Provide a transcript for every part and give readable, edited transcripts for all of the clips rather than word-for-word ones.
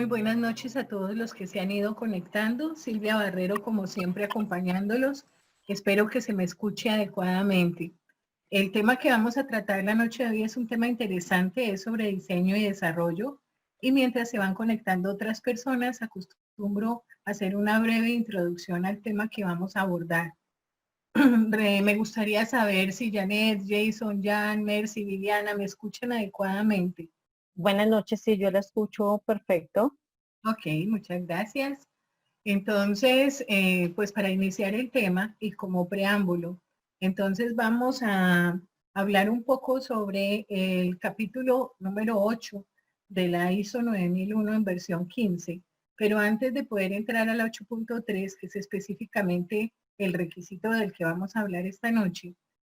Muy buenas noches a todos los que se han ido conectando. Silvia Barrero, como siempre, acompañándolos. Espero que se me escuche adecuadamente. El tema que vamos a tratar la noche de hoy es un tema interesante, es sobre diseño y desarrollo. Y mientras se van conectando otras personas, acostumbro a hacer una breve introducción al tema que vamos a abordar. Me gustaría saber si Janet, Jason, Jan, Mercy, Viviana me escuchan adecuadamente. Buenas noches, sí, yo la escucho perfecto. Ok, muchas gracias. Entonces, pues para iniciar el tema y como preámbulo, entonces vamos a hablar un poco sobre el capítulo número 8 de la ISO 9001 en versión 15, pero antes de poder entrar a la 8.3, que es específicamente el requisito del que vamos a hablar esta noche,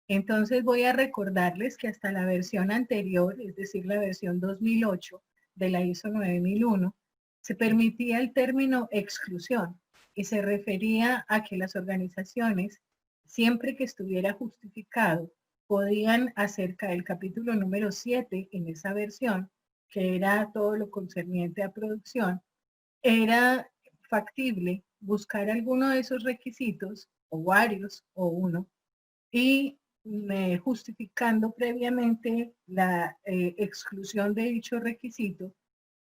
entonces voy a recordarles que hasta la versión anterior, es decir, la versión 2008 de la ISO 9001, se permitía el término exclusión y se refería a que las organizaciones, siempre que estuviera justificado, podían acerca del capítulo número 7 en esa versión, que era todo lo concerniente a producción, era factible buscar alguno de esos requisitos, o varios, o uno, y justificando previamente la exclusión de dicho requisito,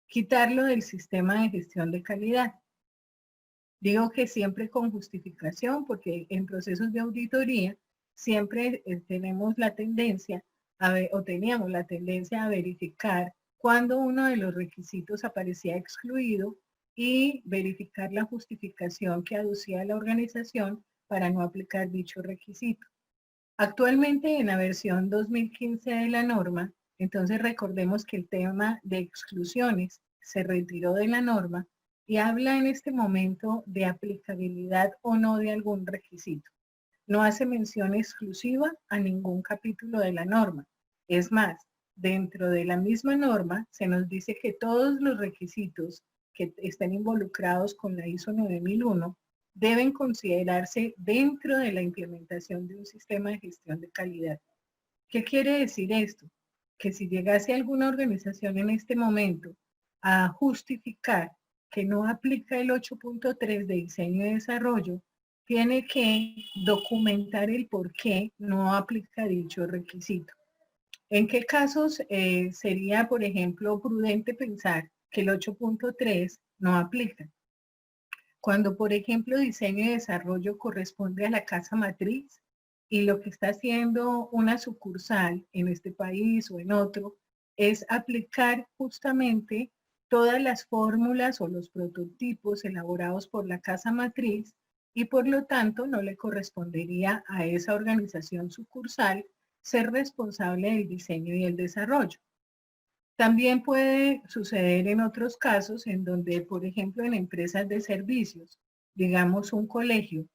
quitarlo del sistema de gestión de calidad. Digo que siempre con justificación, porque en procesos de auditoría siempre tenemos la tendencia o teníamos la tendencia a verificar cuando uno de los requisitos aparecía excluido y verificar la justificación que aducía la organización para no aplicar dicho requisito. Actualmente en la versión 2015 de la norma, entonces recordemos que el tema de exclusiones se retiró de la norma y habla en este momento de aplicabilidad o no de algún requisito. No hace mención exclusiva a ningún capítulo de la norma. Es más, dentro de la misma norma se nos dice que todos los requisitos que estén involucrados con la ISO 9001 deben considerarse dentro de la implementación de un sistema de gestión de calidad. ¿Qué quiere decir esto? Que si llegase alguna organización en este momento a justificar que no aplica el 8.3 de diseño y desarrollo, tiene que documentar el por qué no aplica dicho requisito. ¿En qué casos sería, por ejemplo, prudente pensar que el 8.3 no aplica? Cuando, por ejemplo, diseño y desarrollo corresponde a la casa matriz y lo que está haciendo una sucursal en este país o en otro es aplicar justamente todas las fórmulas o los prototipos elaborados por la casa matriz y por lo tanto no le correspondería a esa organización sucursal ser responsable del diseño y el desarrollo. También puede suceder en otros casos en donde, por ejemplo, en empresas de servicios, digamos un colegio,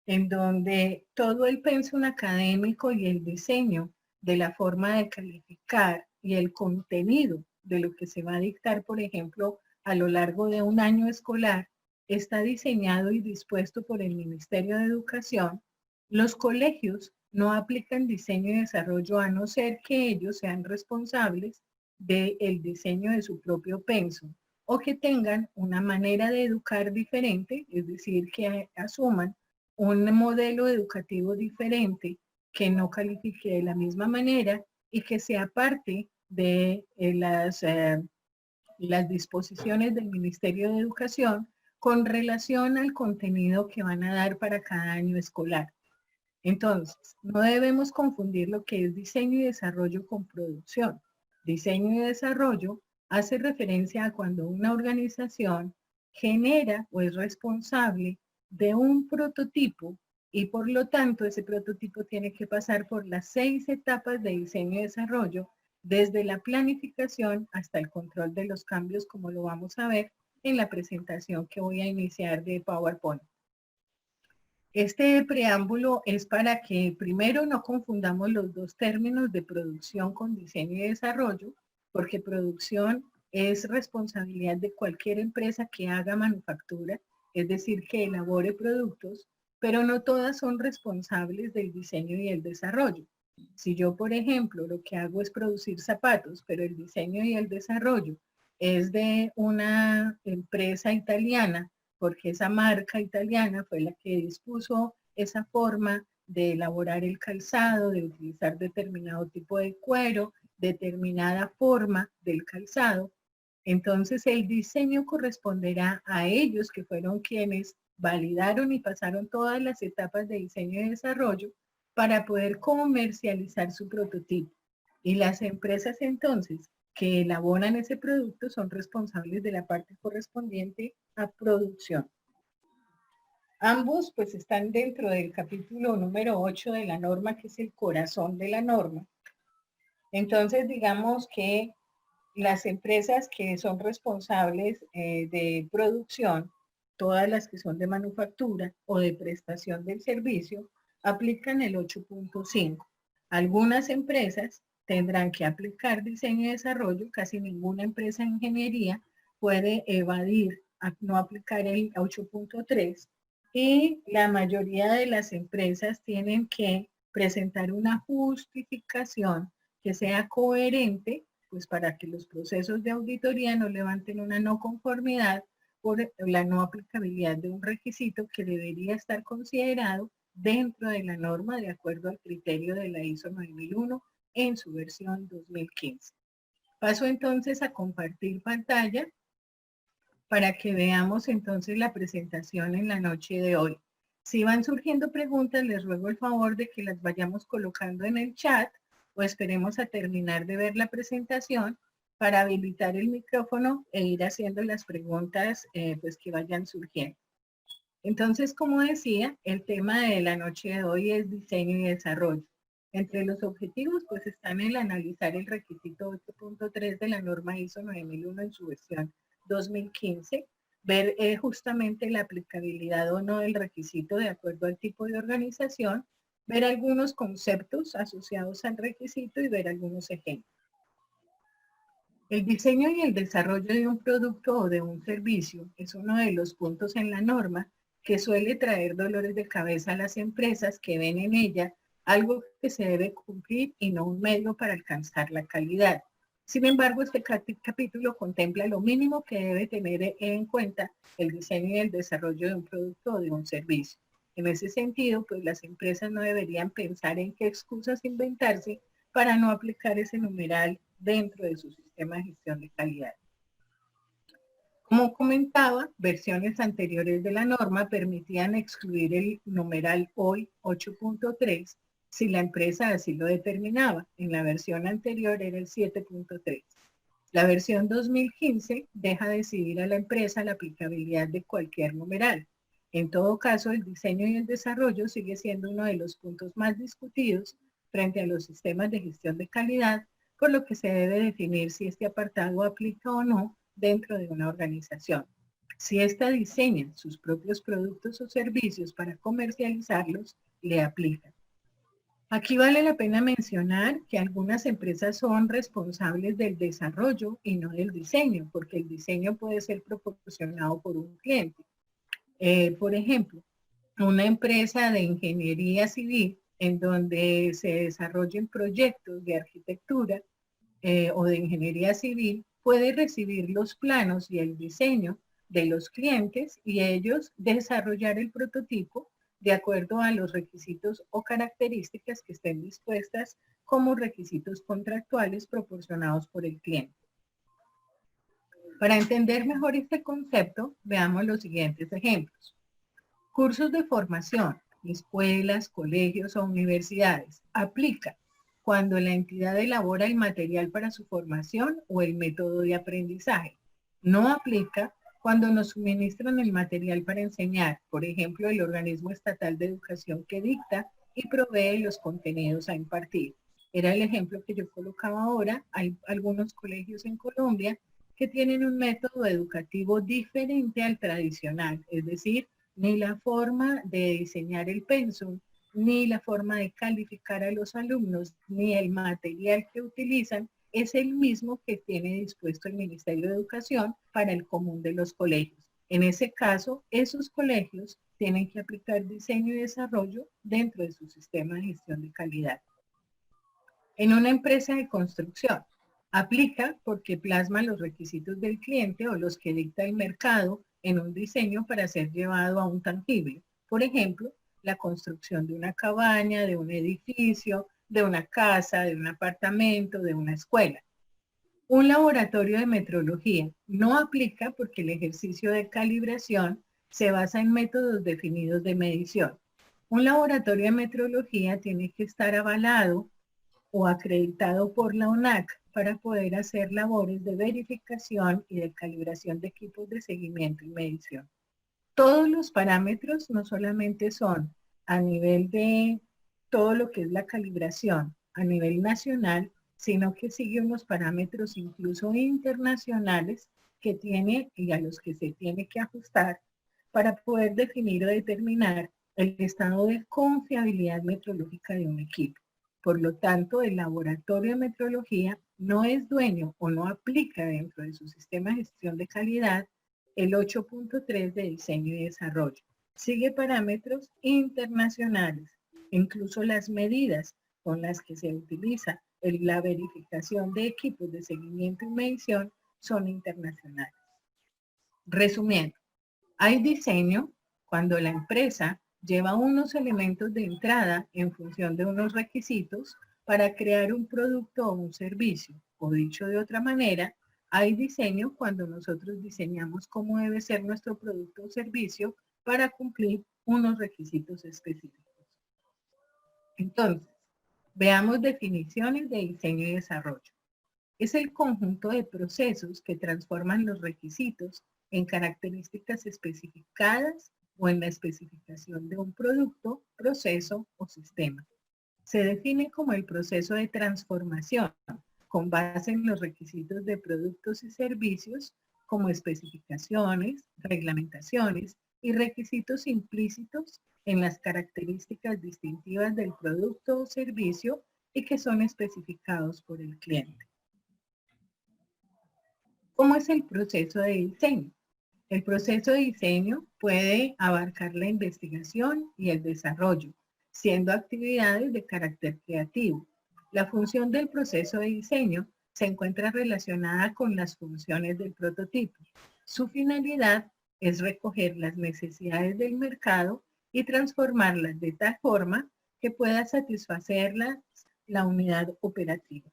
en donde todo el pensum académico y el diseño de la forma de calificar y el contenido de lo que se va a dictar, por ejemplo, a lo largo de un año escolar, está diseñado y dispuesto por el Ministerio de Educación. Los colegios no aplican diseño y desarrollo a no ser que ellos sean responsables del diseño de su propio pensum o que tengan una manera de educar diferente, es decir, que asuman un modelo educativo diferente que no califique de la misma manera y que sea parte de las disposiciones del Ministerio de Educación con relación al contenido que van a dar para cada año escolar. Entonces, no debemos confundir lo que es diseño y desarrollo con producción. Diseño y desarrollo hace referencia a cuando una organización genera o es responsable de un prototipo y por lo tanto ese prototipo tiene que pasar por las 6 etapas de diseño y desarrollo, desde la planificación hasta el control de los cambios, como lo vamos a ver en la presentación que voy a iniciar de PowerPoint. Este preámbulo es para que primero no confundamos los dos términos de producción con diseño y desarrollo, porque producción es responsabilidad de cualquier empresa que haga manufactura, es decir, que elabore productos, pero no todas son responsables del diseño y el desarrollo. Si yo, por ejemplo, lo que hago es producir zapatos, pero el diseño y el desarrollo es de una empresa italiana, porque esa marca italiana fue la que dispuso esa forma de elaborar el calzado, de utilizar determinado tipo de cuero, determinada forma del calzado. Entonces el diseño corresponderá a ellos, que fueron quienes validaron y pasaron todas las etapas de diseño y desarrollo para poder comercializar su prototipo. Y las empresas entonces que elaboran ese producto son responsables de la parte correspondiente a producción. Ambos pues están dentro del capítulo número 8 de la norma, que es el corazón de la norma. Entonces digamos que las empresas que son responsables de producción, todas las que son de manufactura o de prestación del servicio, aplican el 8.5. Algunas empresas tendrán que aplicar diseño y desarrollo. Casi ninguna empresa de ingeniería puede evadir a no aplicar el 8.3, y la mayoría de las empresas tienen que presentar una justificación que sea coherente, pues para que los procesos de auditoría no levanten una no conformidad por la no aplicabilidad de un requisito que debería estar considerado dentro de la norma de acuerdo al criterio de la ISO 9001 en su versión 2015. Paso entonces a compartir pantalla para que veamos entonces la presentación en la noche de hoy. Si van surgiendo preguntas, les ruego el favor de que las vayamos colocando en el chat, o esperemos a terminar de ver la presentación para habilitar el micrófono e ir haciendo las preguntas pues que vayan surgiendo. Entonces, como decía, el tema de la noche de hoy es diseño y desarrollo. Entre los objetivos pues están el analizar el requisito 8.3 de la norma ISO 9001 en su versión 2015, ver justamente la aplicabilidad o no del requisito de acuerdo al tipo de organización, ver algunos conceptos asociados al requisito y ver algunos ejemplos. El diseño y el desarrollo de un producto o de un servicio es uno de los puntos en la norma que suele traer dolores de cabeza a las empresas que ven en ella algo que se debe cumplir y no un medio para alcanzar la calidad. Sin embargo, este capítulo contempla lo mínimo que debe tener en cuenta el diseño y el desarrollo de un producto o de un servicio. En ese sentido, pues las empresas no deberían pensar en qué excusas inventarse para no aplicar ese numeral dentro de su sistema de gestión de calidad. Como comentaba, versiones anteriores de la norma permitían excluir el numeral hoy 8.3 si la empresa así lo determinaba. En la versión anterior era el 7.3. La versión 2015 deja decidir a la empresa la aplicabilidad de cualquier numeral. En todo caso, el diseño y el desarrollo sigue siendo uno de los puntos más discutidos frente a los sistemas de gestión de calidad, por lo que se debe definir si este apartado aplica o no dentro de una organización. Si ésta diseña sus propios productos o servicios para comercializarlos, le aplica. Aquí vale la pena mencionar que algunas empresas son responsables del desarrollo y no del diseño, porque el diseño puede ser proporcionado por un cliente. Por ejemplo, una empresa de ingeniería civil en donde se desarrollen proyectos de arquitectura o de ingeniería civil puede recibir los planos y el diseño de los clientes y ellos desarrollar el prototipo de acuerdo a los requisitos o características que estén dispuestas como requisitos contractuales proporcionados por el cliente. Para entender mejor este concepto, veamos los siguientes ejemplos. Cursos de formación, escuelas, colegios o universidades. Aplica cuando la entidad elabora el material para su formación o el método de aprendizaje. No aplica cuando nos suministran el material para enseñar, por ejemplo, el organismo estatal de educación que dicta y provee los contenidos a impartir. Era el ejemplo que yo colocaba ahora. Hay algunos colegios en Colombia que tienen un método educativo diferente al tradicional, es decir, ni la forma de diseñar el pensum, ni la forma de calificar a los alumnos, ni el material que utilizan es el mismo que tiene dispuesto el Ministerio de Educación para el común de los colegios. En ese caso, esos colegios tienen que aplicar diseño y desarrollo dentro de su sistema de gestión de calidad. En una empresa de construcción, Aplica porque plasma los requisitos del cliente o los que dicta el mercado en un diseño para ser llevado a un tangible. Por ejemplo, la construcción de una cabaña, de un edificio, de una casa, de un apartamento, de una escuela. Un laboratorio de metrología no aplica porque el ejercicio de calibración se basa en métodos definidos de medición. Un laboratorio de metrología tiene que estar avalado o acreditado por la ONAC para poder hacer labores de verificación y de calibración de equipos de seguimiento y medición. Todos los parámetros no solamente son a nivel de todo lo que es la calibración a nivel nacional, sino que sigue unos parámetros incluso internacionales que tiene y a los que se tiene que ajustar para poder definir o determinar el estado de confiabilidad metrológica de un equipo. Por lo tanto, el laboratorio de metrología no es dueño o no aplica dentro de su sistema de gestión de calidad el 8.3 de diseño y desarrollo. Sigue parámetros internacionales, incluso las medidas con las que se utiliza la verificación de equipos de seguimiento y medición son internacionales. Resumiendo, hay diseño cuando la empresa lleva unos elementos de entrada en función de unos requisitos para crear un producto o un servicio. O dicho de otra manera, hay diseño cuando nosotros diseñamos cómo debe ser nuestro producto o servicio para cumplir unos requisitos específicos. Entonces, veamos definiciones de diseño y desarrollo. Es el conjunto de procesos que transforman los requisitos en características especificadas o en la especificación de un producto, proceso o sistema. Se define como el proceso de transformación con base en los requisitos de productos y servicios como especificaciones, reglamentaciones y requisitos implícitos en las características distintivas del producto o servicio y que son especificados por el cliente. ¿Cómo es el proceso de diseño? El proceso de diseño puede abarcar la investigación y el desarrollo, siendo actividades de carácter creativo. La función del proceso de diseño se encuentra relacionada con las funciones del prototipo. Su finalidad es recoger las necesidades del mercado y transformarlas de tal forma que pueda satisfacerlas la unidad operativa.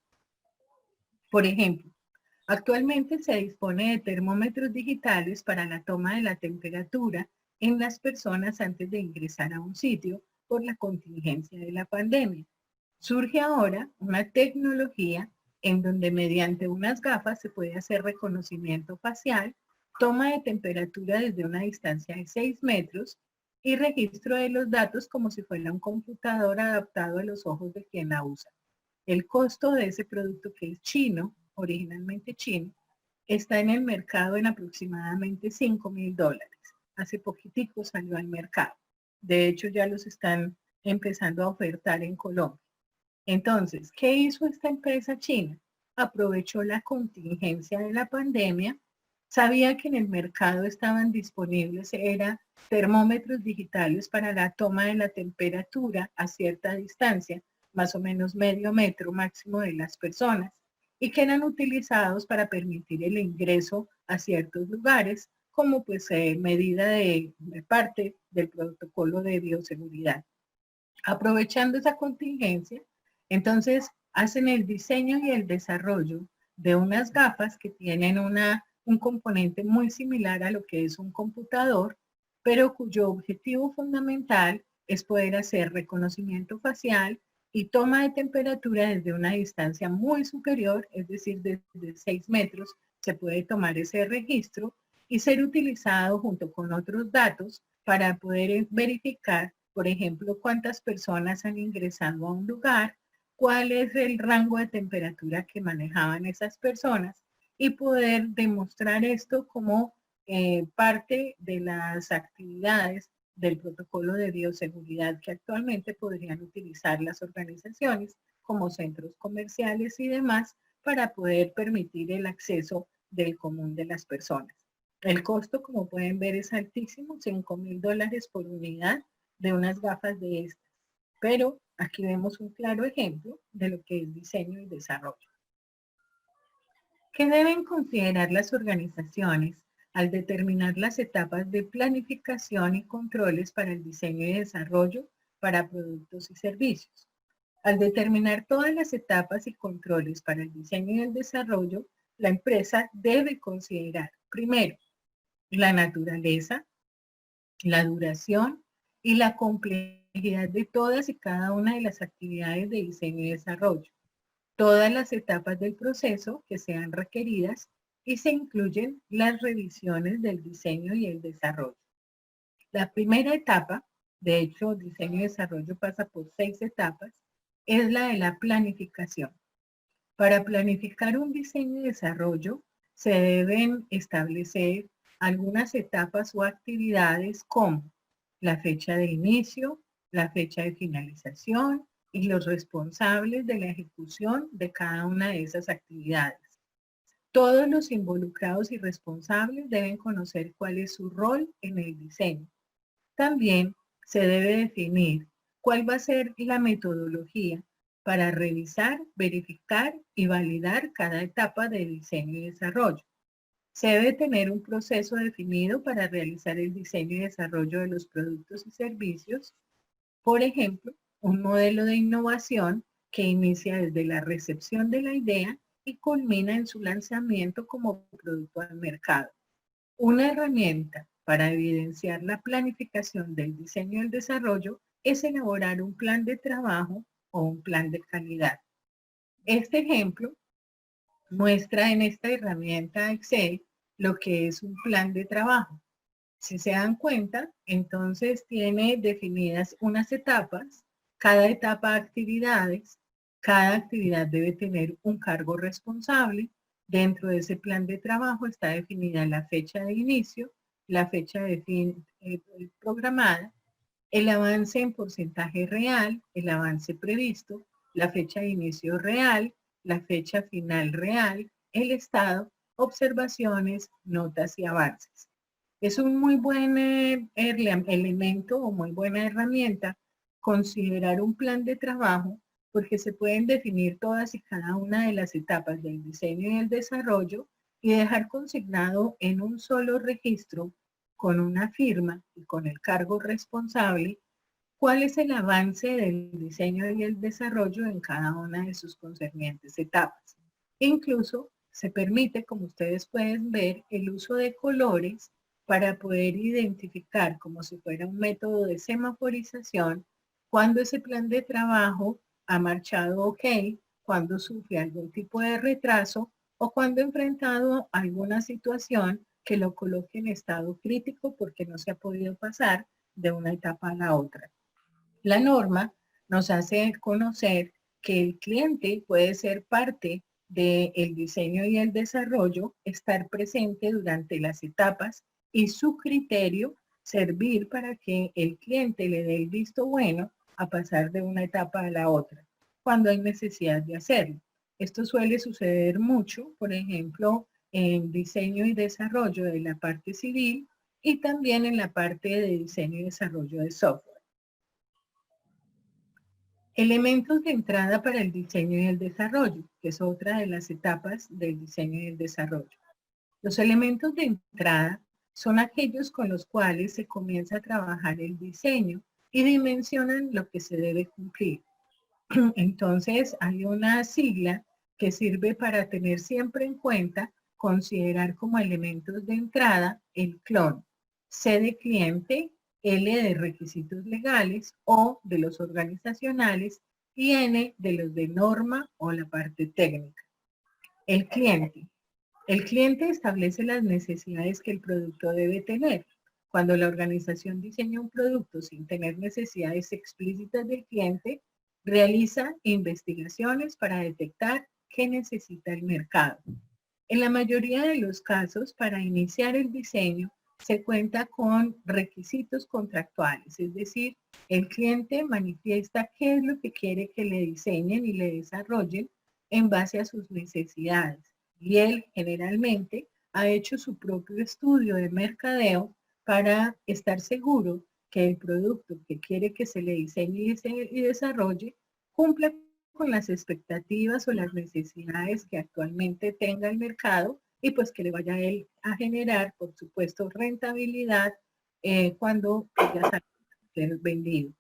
Por ejemplo, actualmente se dispone de termómetros digitales para la toma de la temperatura en las personas antes de ingresar a un sitio por la contingencia de la pandemia. Surge ahora una tecnología en donde mediante unas gafas se puede hacer reconocimiento facial, toma de temperatura desde una distancia de 6 metros y registro de los datos como si fuera un computador adaptado a los ojos de quien la usa. El costo de ese producto, que es chino, originalmente chino, está en el mercado en aproximadamente $5.000. Hace poquitico salió al mercado. De hecho, ya los están empezando a ofertar en Colombia. Entonces, ¿qué hizo esta empresa china? Aprovechó la contingencia de la pandemia, sabía que en el mercado estaban disponibles termómetros digitales para la toma de la temperatura a cierta distancia, más o menos medio metro máximo de las personas, y que eran utilizados para permitir el ingreso a ciertos lugares como pues medida de parte del protocolo de bioseguridad. Aprovechando esa contingencia, entonces hacen el diseño y el desarrollo de unas gafas que tienen un componente muy similar a lo que es un computador, pero cuyo objetivo fundamental es poder hacer reconocimiento facial y toma de temperatura desde una distancia muy superior, es decir, desde 6 metros, se puede tomar ese registro y ser utilizado junto con otros datos para poder verificar, por ejemplo, cuántas personas han ingresado a un lugar, cuál es el rango de temperatura que manejaban esas personas y poder demostrar esto como parte de las actividades del protocolo de bioseguridad que actualmente podrían utilizar las organizaciones como centros comerciales y demás para poder permitir el acceso del común de las personas. El costo, como pueden ver, es altísimo, $5.000 por unidad de unas gafas de estas. Pero aquí vemos un claro ejemplo de lo que es diseño y desarrollo. ¿Qué deben considerar las organizaciones al determinar las etapas de planificación y controles para el diseño y desarrollo para productos y servicios? Al determinar todas las etapas y controles para el diseño y el desarrollo, la empresa debe considerar, primero, la naturaleza, la duración y la complejidad de todas y cada una de las actividades de diseño y desarrollo, todas las etapas del proceso que sean requeridas y se incluyen las revisiones del diseño y el desarrollo. La primera etapa, de hecho, diseño y desarrollo pasa por 6 etapas, es la de la planificación. Para planificar un diseño y desarrollo se deben establecer algunas etapas o actividades como la fecha de inicio, la fecha de finalización y los responsables de la ejecución de cada una de esas actividades. Todos los involucrados y responsables deben conocer cuál es su rol en el diseño. También se debe definir cuál va a ser la metodología para revisar, verificar y validar cada etapa de diseño y desarrollo. Se debe tener un proceso definido para realizar el diseño y desarrollo de los productos y servicios. Por ejemplo, un modelo de innovación que inicia desde la recepción de la idea y culmina en su lanzamiento como producto al mercado. Una herramienta para evidenciar la planificación del diseño y el desarrollo es elaborar un plan de trabajo o un plan de calidad. Este ejemplo muestra en esta herramienta Excel lo que es un plan de trabajo. Si se dan cuenta, entonces tiene definidas unas etapas, cada etapa actividades, cada actividad debe tener un cargo responsable. Dentro de ese plan de trabajo está definida la fecha de inicio, la fecha de fin programada, el avance en porcentaje real, el avance previsto, la fecha de inicio real, la fecha final real, el estado, observaciones, notas y avances. Es un muy buen elemento o muy buena herramienta considerar un plan de trabajo porque se pueden definir todas y cada una de las etapas del diseño y el desarrollo y dejar consignado en un solo registro con una firma y con el cargo responsable cuál es el avance del diseño y el desarrollo en cada una de sus concernientes etapas. Incluso se permite, como ustedes pueden ver, el uso de colores para poder identificar como si fuera un método de semaforización cuando ese plan de trabajo ha marchado ok, cuando sufre algún tipo de retraso o cuando ha enfrentado alguna situación que lo coloque en estado crítico porque no se ha podido pasar de una etapa a la otra. La norma nos hace conocer que el cliente puede ser parte del diseño y el desarrollo, estar presente durante las etapas y su criterio servir para que el cliente le dé el visto bueno a pasar de una etapa a la otra, cuando hay necesidad de hacerlo. Esto suele suceder mucho, por ejemplo, en diseño y desarrollo de la parte civil y también en la parte de diseño y desarrollo de software. Elementos de entrada para el diseño y el desarrollo, que es otra de las etapas del diseño y el desarrollo. Los elementos de entrada son aquellos con los cuales se comienza a trabajar el diseño y dimensionan lo que se debe cumplir. Entonces, hay una sigla que sirve para tener siempre en cuenta, considerar como elementos de entrada el clon, C de cliente, L de requisitos legales o de los organizacionales y N de los de norma o la parte técnica. El cliente. El cliente establece las necesidades que el producto debe tener. Cuando la organización diseña un producto sin tener necesidades explícitas del cliente, realiza investigaciones para detectar qué necesita el mercado. En la mayoría de los casos, para iniciar el diseño, se cuenta con requisitos contractuales, es decir, el cliente manifiesta qué es lo que quiere que le diseñen y le desarrollen en base a sus necesidades. Y él generalmente ha hecho su propio estudio de mercadeo para estar seguro que el producto que quiere que se le diseñe y desarrolle cumpla con las expectativas o las necesidades que actualmente tenga el mercado y pues que le vaya a él a generar, por supuesto, rentabilidad cuando ya salga a ser vendido.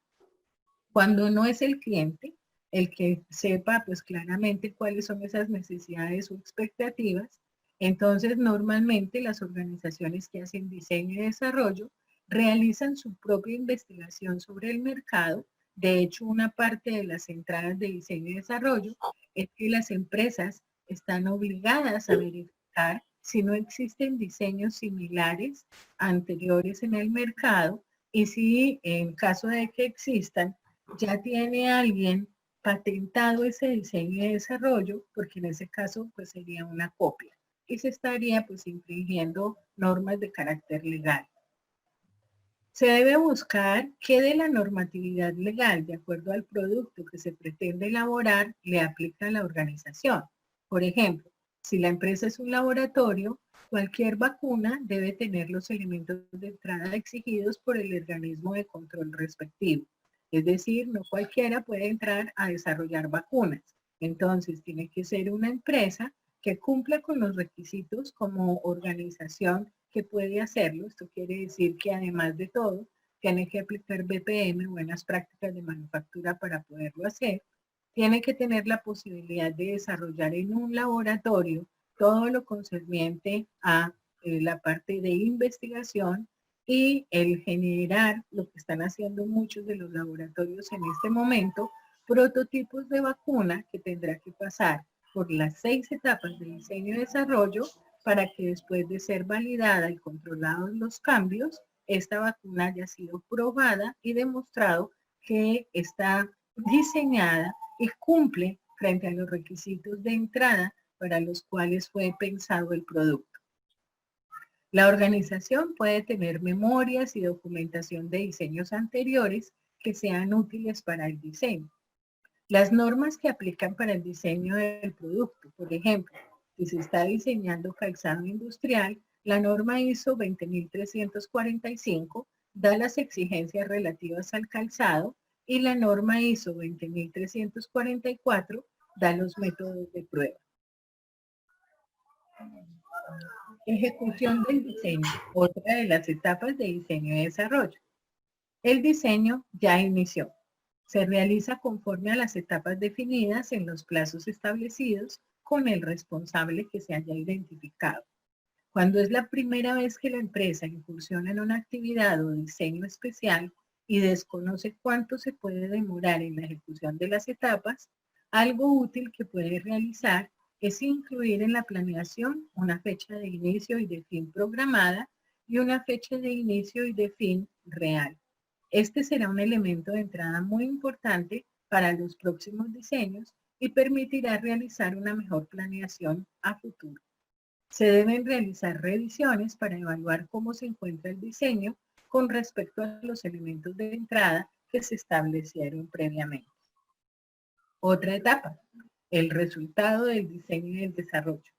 Cuando no es el cliente el que sepa pues claramente cuáles son esas necesidades o expectativas, entonces normalmente las organizaciones que hacen diseño y desarrollo realizan su propia investigación sobre el mercado. De hecho, una parte de las entradas de diseño y desarrollo es que las empresas están obligadas a verificar si no existen diseños similares anteriores en el mercado y si en caso de que existan, ya tiene alguien patentado ese diseño y desarrollo, porque en ese caso pues sería una copia y se estaría pues infringiendo normas de carácter legal. Se debe buscar que de la normatividad legal, de acuerdo al producto que se pretende elaborar, le aplica a la organización. Por ejemplo, si la empresa es un laboratorio, cualquier vacuna debe tener los elementos de entrada exigidos por el organismo de control respectivo. Es decir, no cualquiera puede entrar a desarrollar vacunas. Entonces, tiene que ser una empresa que cumpla con los requisitos como organización que puede hacerlo. Esto quiere decir que además de todo, tiene que aplicar BPM, buenas prácticas de manufactura para poderlo hacer. Tiene que tener la posibilidad de desarrollar en un laboratorio todo lo concerniente a la parte de investigación y el generar lo que están haciendo muchos de los laboratorios en este momento, prototipos de vacuna que tendrá que pasar por las 6 etapas de diseño y desarrollo para que después de ser validada y controlados los cambios, esta vacuna haya sido probada y demostrado que está diseñada y cumple frente a los requisitos de entrada para los cuales fue pensado el producto. La organización puede tener memorias y documentación de diseños anteriores que sean útiles para el diseño. Las normas que aplican para el diseño del producto, por ejemplo, si se está diseñando calzado industrial, la norma ISO 20345 da las exigencias relativas al calzado y la norma ISO 20344 da los métodos de prueba. Ejecución del diseño, otra de las etapas de diseño y desarrollo. El diseño ya inició. Se realiza conforme a las etapas definidas en los plazos establecidos con el responsable que se haya identificado. Cuando es la primera vez que la empresa incursiona en una actividad o diseño especial y desconoce cuánto se puede demorar en la ejecución de las etapas, algo útil que puede realizar es incluir en la planeación una fecha de inicio y de fin programada y una fecha de inicio y de fin real. Este será un elemento de entrada muy importante para los próximos diseños y permitirá realizar una mejor planeación a futuro. Se deben realizar revisiones para evaluar cómo se encuentra el diseño con respecto a los elementos de entrada que se establecieron previamente. Otra etapa, el resultado del diseño y el desarrollo.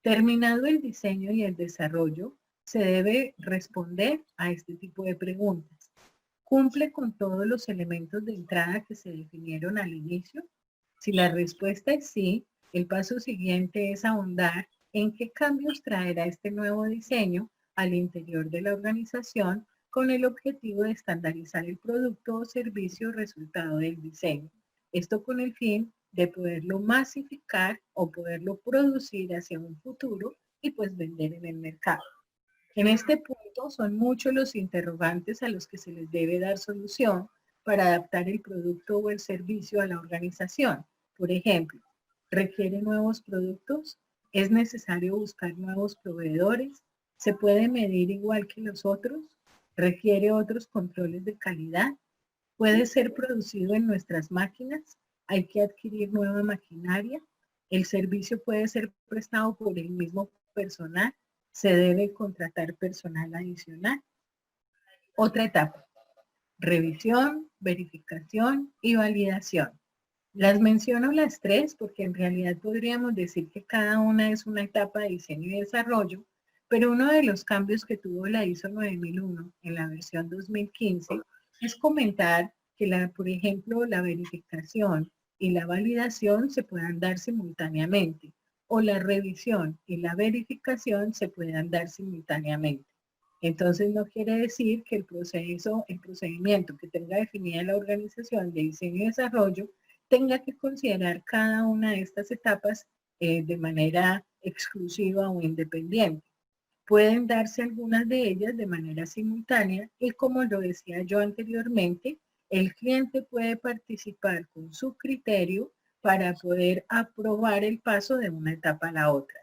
Terminado el diseño y el desarrollo, se debe responder a este tipo de preguntas. ¿Cumple con todos los elementos de entrada que se definieron al inicio? Si la respuesta es sí, el paso siguiente es ahondar en qué cambios traerá este nuevo diseño al interior de la organización con el objetivo de estandarizar el producto o servicio resultado del diseño. Esto con el fin de poderlo masificar o poderlo producir hacia un futuro y pues vender en el mercado. En este punto son muchos los interrogantes a los que se les debe dar solución para adaptar el producto o el servicio a la organización. Por ejemplo, ¿requiere nuevos productos? ¿Es necesario buscar nuevos proveedores? ¿Se puede medir igual que los otros? ¿Requiere otros controles de calidad? ¿Puede ser producido en nuestras máquinas? ¿Hay que adquirir nueva maquinaria? ¿El servicio puede ser prestado por el mismo personal? ¿Se debe contratar personal adicional? Otra etapa, revisión, verificación y validación. Las menciono las tres porque en realidad podríamos decir que cada una es una etapa de diseño y desarrollo, pero uno de los cambios que tuvo la ISO 9001 en la versión 2015 es comentar que, por ejemplo, la verificación y la validación se puedan dar simultáneamente, o la revisión y la verificación se puedan dar simultáneamente. Entonces no quiere decir que el procedimiento que tenga definida la organización de diseño y desarrollo tenga que considerar cada una de estas etapas de manera exclusiva o independiente. Pueden darse algunas de ellas de manera simultánea y, como lo decía yo anteriormente, el cliente puede participar con su criterio para poder aprobar el paso de una etapa a la otra.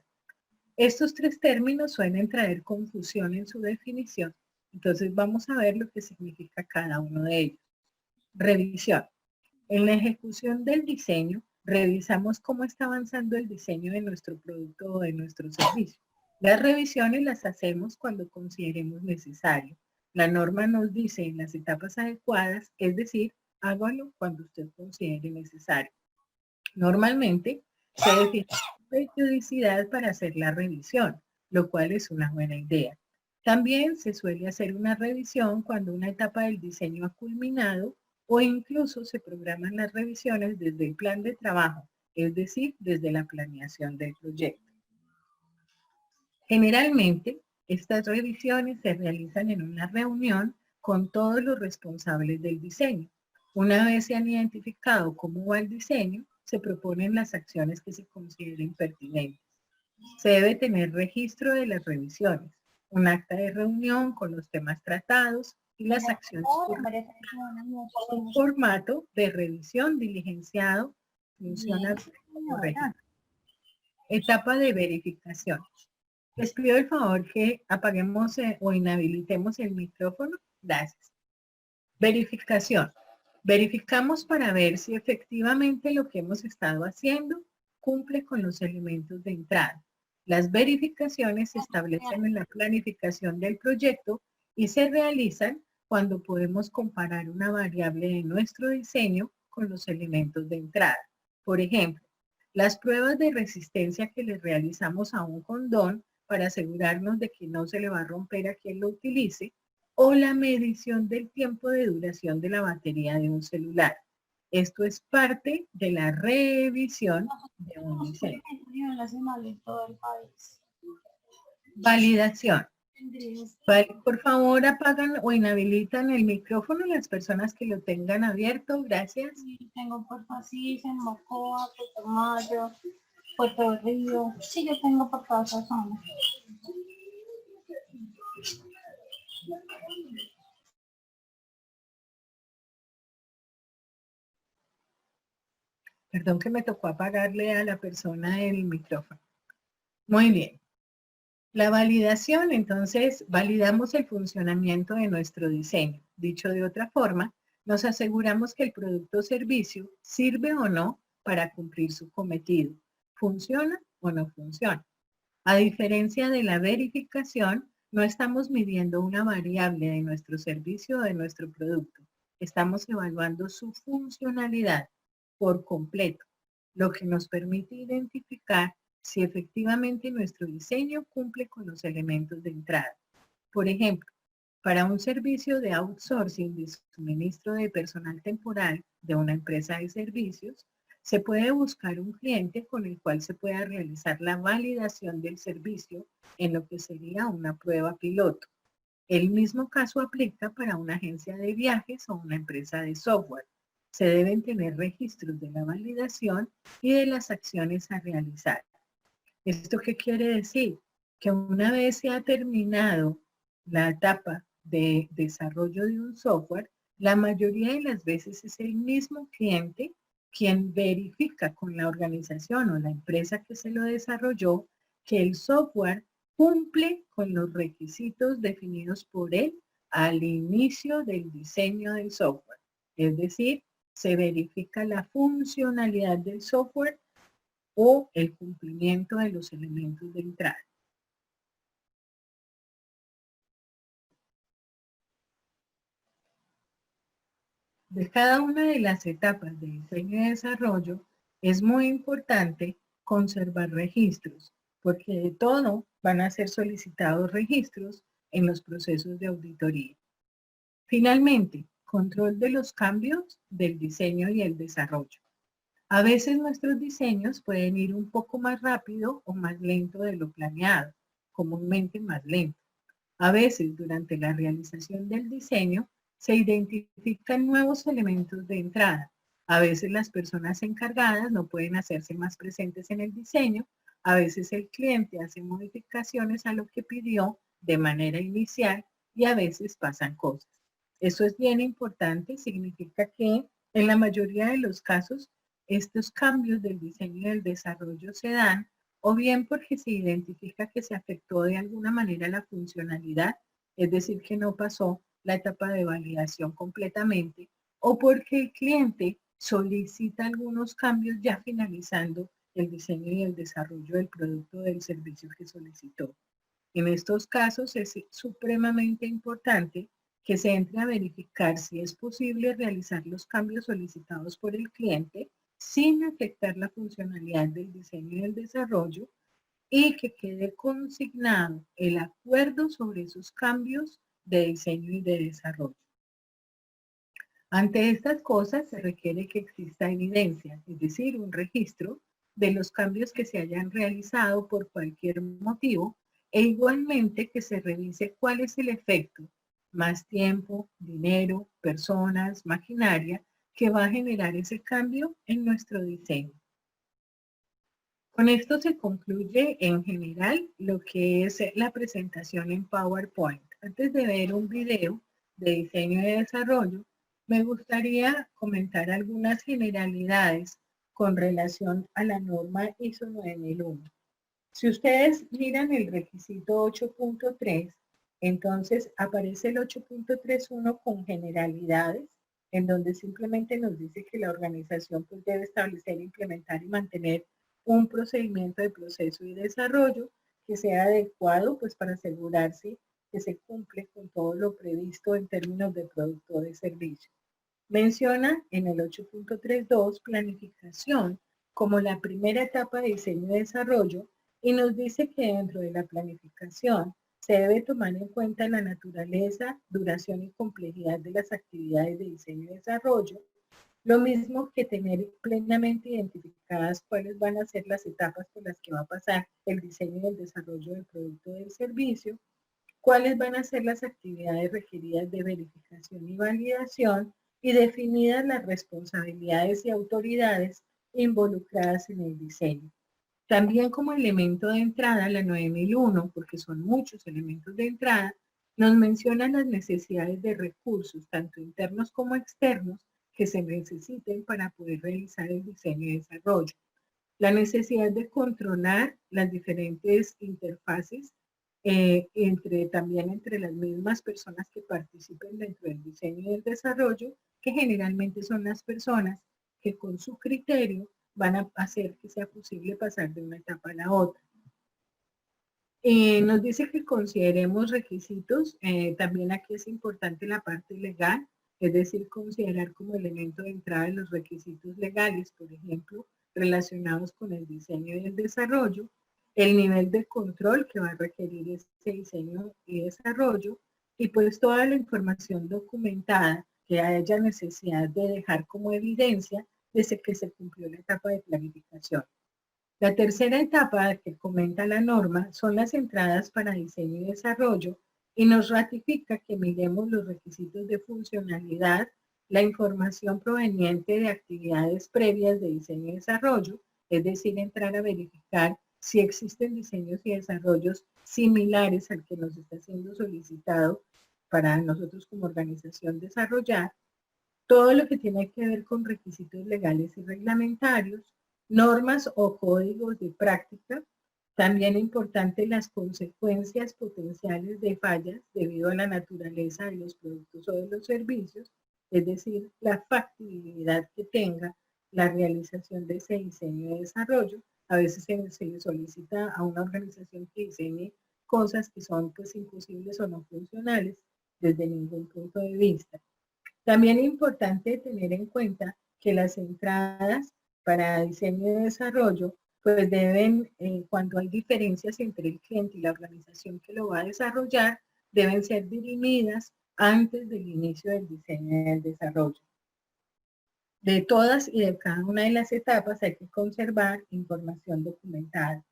Estos tres términos suelen traer confusión en su definición, entonces vamos a ver lo que significa cada uno de ellos. Revisión. En la ejecución del diseño, revisamos cómo está avanzando el diseño de nuestro producto o de nuestro servicio. Las revisiones las hacemos cuando consideremos necesario. La norma nos dice en las etapas adecuadas, es decir, hágalo cuando usted considere necesario. Normalmente se define periodicidad para hacer la revisión, lo cual es una buena idea. También se suele hacer una revisión cuando una etapa del diseño ha culminado o incluso se programan las revisiones desde el plan de trabajo, es decir, desde la planeación del proyecto. Generalmente, estas revisiones se realizan en una reunión con todos los responsables del diseño. Una vez se han identificado cómo va el diseño, se proponen las acciones que se consideren pertinentes. Se debe tener registro de las revisiones, un acta de reunión con los temas tratados y las acciones por un formato de revisión diligenciado funciona correctamente. Etapa de verificación. Les pido el favor que apaguemos o inhabilitemos el micrófono. Gracias. Verificación. Verificamos para ver si efectivamente lo que hemos estado haciendo cumple con los elementos de entrada. Las verificaciones se establecen en la planificación del proyecto y se realizan cuando podemos comparar una variable de nuestro diseño con los elementos de entrada. Por ejemplo, las pruebas de resistencia que le realizamos a un condón para asegurarnos de que no se le va a romper a quien lo utilice, o la medición del tiempo de duración de la batería de un celular. Esto es parte de la revisión de un diseño. Validación. Por favor, apagan o inhabilitan el micrófono las personas que lo tengan abierto. Gracias. Tengo por Pasís, en Mocoa, Puerto Mayo, Puerto Río. Sí, yo tengo por toda esa zona. Perdón que me tocó apagarle a la persona el micrófono. Muy bien. La validación, entonces, validamos el funcionamiento de nuestro diseño. Dicho de otra forma, nos aseguramos que el producto o servicio sirve o no para cumplir su cometido. ¿Funciona o no funciona? A diferencia de la verificación, no estamos midiendo una variable de nuestro servicio o de nuestro producto. Estamos evaluando su funcionalidad por completo, lo que nos permite identificar si efectivamente nuestro diseño cumple con los elementos de entrada. Por ejemplo, para un servicio de outsourcing de suministro de personal temporal de una empresa de servicios, se puede buscar un cliente con el cual se pueda realizar la validación del servicio en lo que sería una prueba piloto. El mismo caso aplica para una agencia de viajes o una empresa de software. Se deben tener registros de la validación y de las acciones a realizar. ¿Esto qué quiere decir? Que una vez se ha terminado la etapa de desarrollo de un software, la mayoría de las veces es el mismo cliente quien verifica con la organización o la empresa que se lo desarrolló que el software cumple con los requisitos definidos por él al inicio del diseño del software. Es decir, se verifica la funcionalidad del software o el cumplimiento de los elementos de entrada. De cada una de las etapas de diseño y desarrollo es muy importante conservar registros, porque de todo van a ser solicitados registros en los procesos de auditoría. Finalmente, control de los cambios del diseño y el desarrollo. A veces nuestros diseños pueden ir un poco más rápido o más lento de lo planeado, comúnmente más lento. A veces, durante la realización del diseño, se identifican nuevos elementos de entrada. A veces las personas encargadas no pueden hacerse más presentes en el diseño. A veces el cliente hace modificaciones a lo que pidió de manera inicial y a veces pasan cosas. Eso es bien importante, significa que en la mayoría de los casos estos cambios del diseño y del desarrollo se dan o bien porque se identifica que se afectó de alguna manera la funcionalidad, es decir, que no pasó la etapa de validación completamente, o porque el cliente solicita algunos cambios ya finalizando el diseño y el desarrollo del producto o del servicio que solicitó. En estos casos es supremamente importante que se entre a verificar si es posible realizar los cambios solicitados por el cliente sin afectar la funcionalidad del diseño y el desarrollo y que quede consignado el acuerdo sobre esos cambios de diseño y de desarrollo. Ante estas cosas se requiere que exista evidencia, es decir, un registro de los cambios que se hayan realizado por cualquier motivo e igualmente que se revise cuál es el efecto, más tiempo, dinero, personas, maquinaria, que va a generar ese cambio en nuestro diseño. Con esto se concluye en general lo que es la presentación en PowerPoint. Antes de ver un video de diseño y desarrollo, me gustaría comentar algunas generalidades con relación a la norma ISO 9001. Si ustedes miran el requisito 8.3, entonces aparece el 8.31 con generalidades, en donde simplemente nos dice que la organización pues, debe establecer, implementar y mantener un procedimiento de proceso y desarrollo que sea adecuado pues, para asegurarse que se cumple con todo lo previsto en términos de producto o de servicio. Menciona en el 8.32 planificación como la primera etapa de diseño y desarrollo y nos dice que dentro de la planificación se debe tomar en cuenta la naturaleza, duración y complejidad de las actividades de diseño y desarrollo, lo mismo que tener plenamente identificadas cuáles van a ser las etapas por las que va a pasar el diseño y el desarrollo del producto o del servicio, cuáles van a ser las actividades requeridas de verificación y validación y definidas las responsabilidades y autoridades involucradas en el diseño. También como elemento de entrada, la 9001, porque son muchos elementos de entrada, nos menciona las necesidades de recursos, tanto internos como externos, que se necesiten para poder realizar el diseño y desarrollo. La necesidad de controlar las diferentes interfaces también entre las mismas personas que participen dentro del diseño y el desarrollo, que generalmente son las personas que con su criterio van a hacer que sea posible pasar de una etapa a la otra. Nos dice que consideremos requisitos, también aquí es importante la parte legal, es decir, considerar como elemento de entrada los requisitos legales, por ejemplo, relacionados con el diseño y el desarrollo, el nivel de control que va a requerir este diseño y desarrollo, y pues toda la información documentada que haya necesidad de dejar como evidencia desde que se cumplió la etapa de planificación. La tercera etapa que comenta la norma son las entradas para diseño y desarrollo y nos ratifica que miremos los requisitos de funcionalidad, la información proveniente de actividades previas de diseño y desarrollo, es decir, entrar a verificar si existen diseños y desarrollos similares al que nos está siendo solicitado para nosotros como organización desarrollar, todo lo que tiene que ver con requisitos legales y reglamentarios, normas o códigos de práctica, también importante las consecuencias potenciales de fallas debido a la naturaleza de los productos o de los servicios, es decir, la factibilidad que tenga la realización de ese diseño y desarrollo. A veces se le solicita a una organización que diseñe cosas que son pues imposibles o no funcionales desde ningún punto de vista. También es importante tener en cuenta que las entradas para diseño y desarrollo pues deben, cuando hay diferencias entre el cliente y la organización que lo va a desarrollar, deben ser dirimidas antes del inicio del diseño y del desarrollo. De todas y de cada una de las etapas hay que conservar información documentada.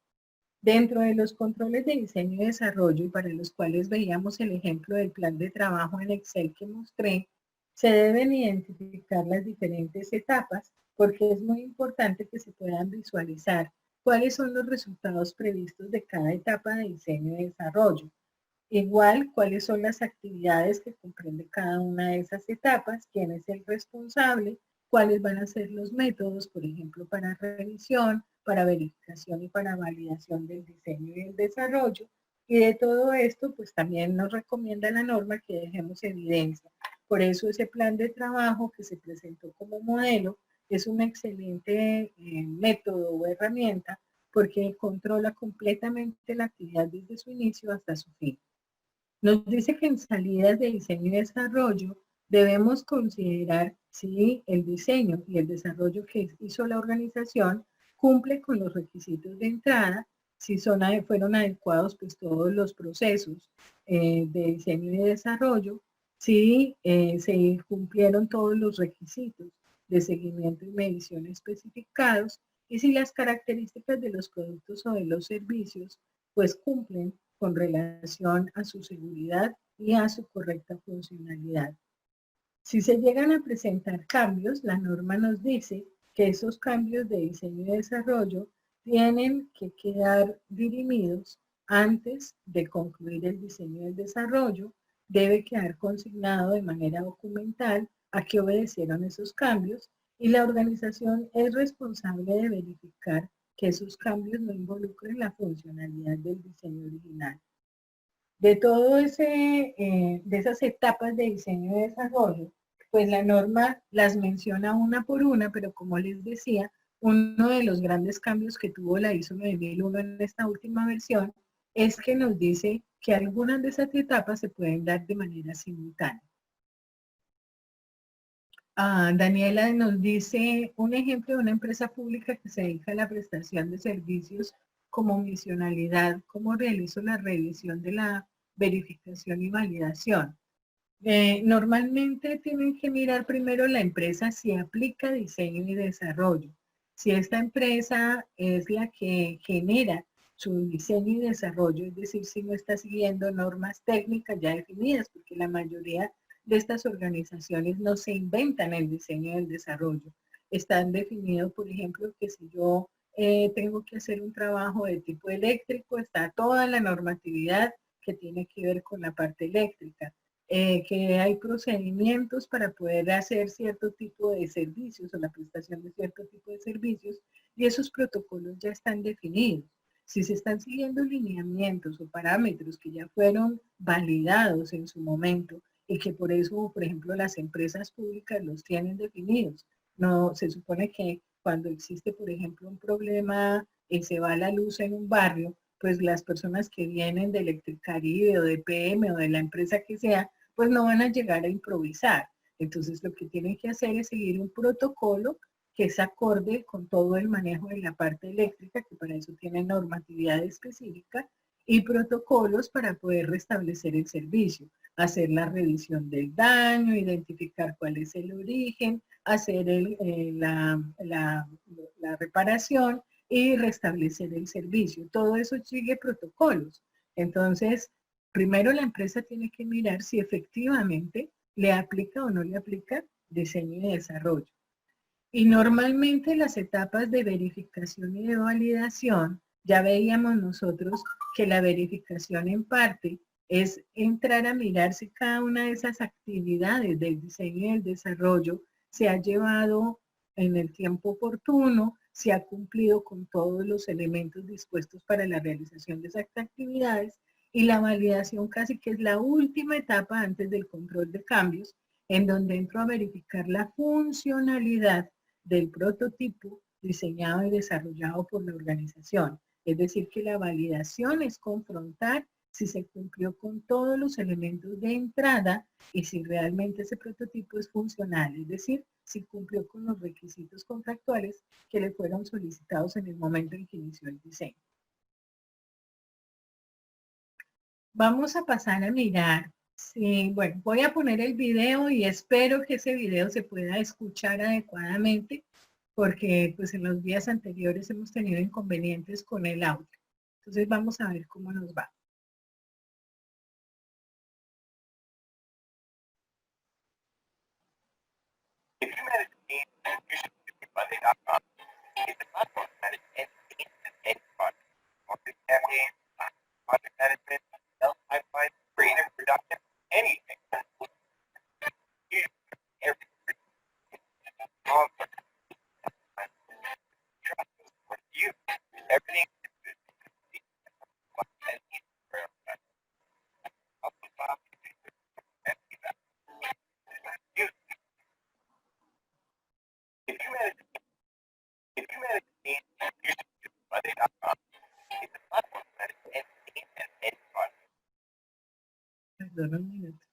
Dentro de los controles de diseño y desarrollo, y para los cuales veíamos el ejemplo del plan de trabajo en Excel que mostré, se deben identificar las diferentes etapas porque es muy importante que se puedan visualizar cuáles son los resultados previstos de cada etapa de diseño y desarrollo. Igual, cuáles son las actividades que comprende cada una de esas etapas, quién es el responsable, cuáles van a ser los métodos, por ejemplo, para revisión, para verificación y para validación del diseño y el desarrollo. Y de todo esto, pues también nos recomienda la norma que dejemos evidencia. Por eso ese plan de trabajo que se presentó como modelo es un excelente método o herramienta porque controla completamente la actividad desde su inicio hasta su fin. Nos dice que en salidas de diseño y desarrollo debemos considerar si el diseño y el desarrollo que hizo la organización cumple con los requisitos de entrada, si fueron adecuados pues todos los procesos de diseño y desarrollo, si se cumplieron todos los requisitos de seguimiento y medición especificados y si las características de los productos o de los servicios pues cumplen con relación a su seguridad y a su correcta funcionalidad. Si se llegan a presentar cambios, la norma nos dice que esos cambios de diseño y desarrollo tienen que quedar dirimidos antes de concluir el diseño y el desarrollo, debe quedar consignado de manera documental a qué obedecieron esos cambios y la organización es responsable de verificar que esos cambios no involucren la funcionalidad del diseño original. De todo de esas etapas de diseño y desarrollo, pues la norma las menciona una por una, pero como les decía, uno de los grandes cambios que tuvo la ISO 9001 en esta última versión es que nos dice que algunas de esas etapas se pueden dar de manera simultánea. Daniela nos dice un ejemplo de una empresa pública que se dedica a la prestación de servicios como misionalidad, cómo realizo la revisión de la verificación y validación. Normalmente tienen que mirar primero la empresa si aplica diseño y desarrollo. Si esta empresa es la que genera su diseño y desarrollo, es decir, si no está siguiendo normas técnicas ya definidas, porque la mayoría de estas organizaciones no se inventan el diseño y el desarrollo. Están definidos, por ejemplo, que si yo tengo que hacer un trabajo de tipo eléctrico, está toda la normatividad que tiene que ver con la parte eléctrica. Que hay procedimientos para poder hacer cierto tipo de servicios o la prestación de cierto tipo de servicios y esos protocolos ya están definidos. Si se están siguiendo lineamientos o parámetros que ya fueron validados en su momento y que por eso, por ejemplo, las empresas públicas los tienen definidos. No, se supone que cuando existe, por ejemplo, un problema y se va la luz en un barrio, pues las personas que vienen de Electricaribe o de PM o de la empresa que sea, pues no van a llegar a improvisar. Entonces lo que tienen que hacer es seguir un protocolo que es acorde con todo el manejo de la parte eléctrica, que para eso tiene normatividad específica, y protocolos para poder restablecer el servicio, hacer la revisión del daño, identificar cuál es el origen, hacer la reparación y restablecer el servicio. Todo eso sigue protocolos. Entonces, primero la empresa tiene que mirar si efectivamente le aplica o no le aplica diseño y desarrollo. Y normalmente las etapas de verificación y de validación, ya veíamos nosotros que la verificación en parte es entrar a mirar si cada una de esas actividades del diseño y el desarrollo se ha llevado en el tiempo oportuno, si ha cumplido con todos los elementos dispuestos para la realización de esas actividades y la validación casi que es la última etapa antes del control de cambios, en donde entro a verificar la funcionalidad del prototipo diseñado y desarrollado por la organización. Es decir, que la validación es confrontar si se cumplió con todos los elementos de entrada y si realmente ese prototipo es funcional, es decir, si cumplió con los requisitos contractuales que le fueron solicitados en el momento en que inició el diseño. Vamos a pasar a mirar Sí, bueno, voy a poner el video y espero que ese video se pueda escuchar adecuadamente porque pues en los días anteriores hemos tenido inconvenientes con el audio. Entonces vamos a ver cómo nos va. Perdón un minuto.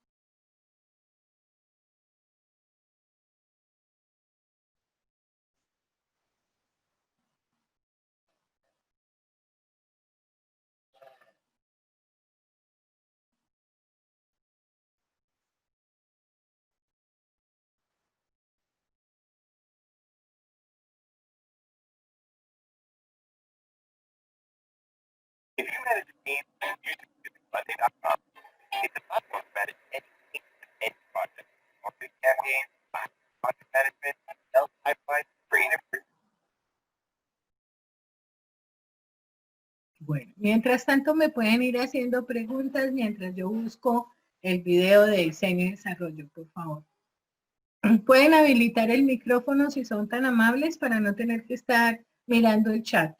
Bueno, mientras tanto me pueden ir haciendo preguntas mientras yo busco el video de diseño y desarrollo, por favor. Pueden habilitar el micrófono si son tan amables para no tener que estar mirando el chat.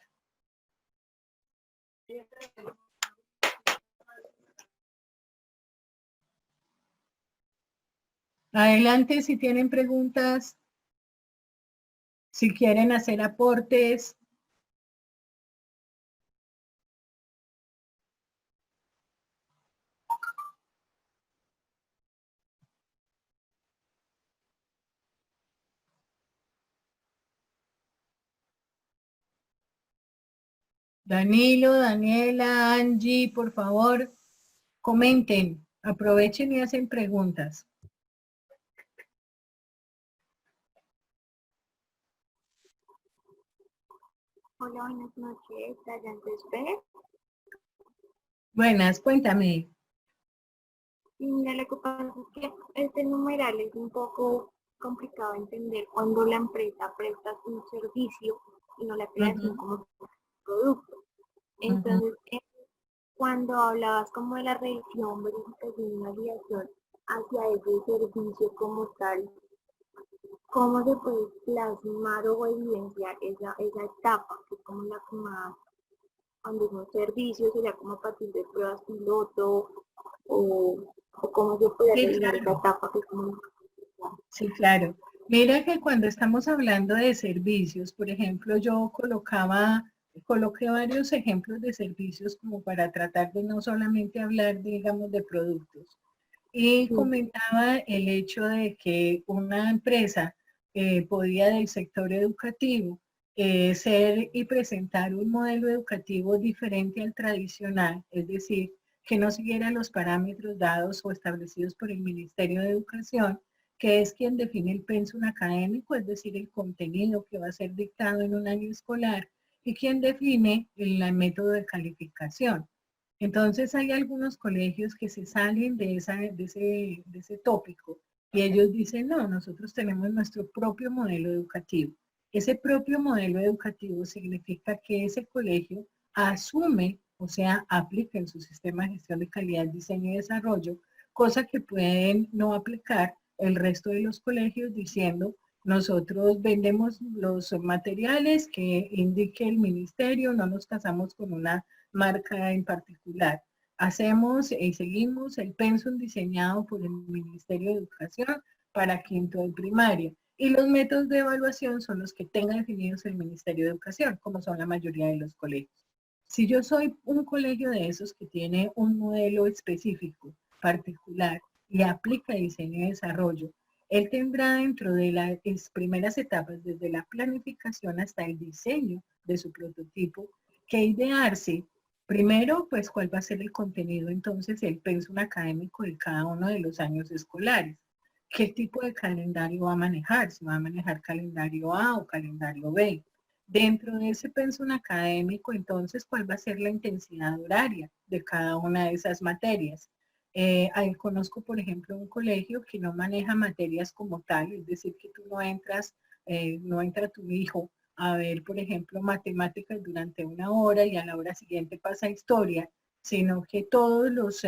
Adelante si tienen preguntas, si quieren hacer aportes. Danilo, Daniela, Angie, por favor, comenten, aprovechen y hacen preguntas. Hola, buenas noches, Dayantes B. Buenas, cuéntame. Y mira, lo que pasa es que este numeral es un poco complicado de entender cuando la empresa presta un servicio y no la creación como producto. Entonces, cuando hablabas como de la revisión, verificación y validación hacia ese servicio como tal, ¿cómo se puede plasmar o evidenciar esa etapa, que es como la que más, cuando es un servicio, sería como a partir de pruebas piloto, o cómo se puede Sí, realizar esa claro. etapa, que es como... Sí, claro. Mira que cuando estamos hablando de servicios, por ejemplo, yo coloqué varios ejemplos de servicios como para tratar de no solamente hablar, digamos, de productos. Y comentaba el hecho de que una empresa podía del sector educativo ser y presentar un modelo educativo diferente al tradicional, es decir, que no siguiera los parámetros dados o establecidos por el Ministerio de Educación, que es quien define el pensum académico, es decir, el contenido que va a ser dictado en un año escolar, y quien define el método de calificación. Entonces hay algunos colegios que se salen de ese tópico y ellos dicen, no, nosotros tenemos nuestro propio modelo educativo. Ese propio modelo educativo significa que ese colegio asume, o sea, aplica en su sistema de gestión de calidad, diseño y desarrollo, cosa que pueden no aplicar el resto de los colegios diciendo, nosotros vendemos los materiales que indique el ministerio, no nos casamos con una marca en particular. Hacemos y seguimos el pensum diseñado por el Ministerio de Educación para quinto de primaria. Y los métodos de evaluación son los que tenga definidos el Ministerio de Educación, como son la mayoría de los colegios. Si yo soy un colegio de esos que tiene un modelo específico, particular, y aplica diseño y desarrollo, él tendrá dentro de las primeras etapas, desde la planificación hasta el diseño de su prototipo, que idearse Primero, pues, ¿cuál va a ser el contenido? Entonces, el pensum académico de cada uno de los años escolares. ¿Qué tipo de calendario va a manejar? ¿Si va a manejar calendario A o calendario B? Dentro de ese pensum académico, entonces, ¿cuál va a ser la intensidad horaria de cada una de esas materias? Ahí conozco, por ejemplo, un colegio que no maneja materias como tal, es decir, que tú no entras, no entra tu hijo a ver, por ejemplo, matemáticas durante una hora y a la hora siguiente pasa historia, sino que todos los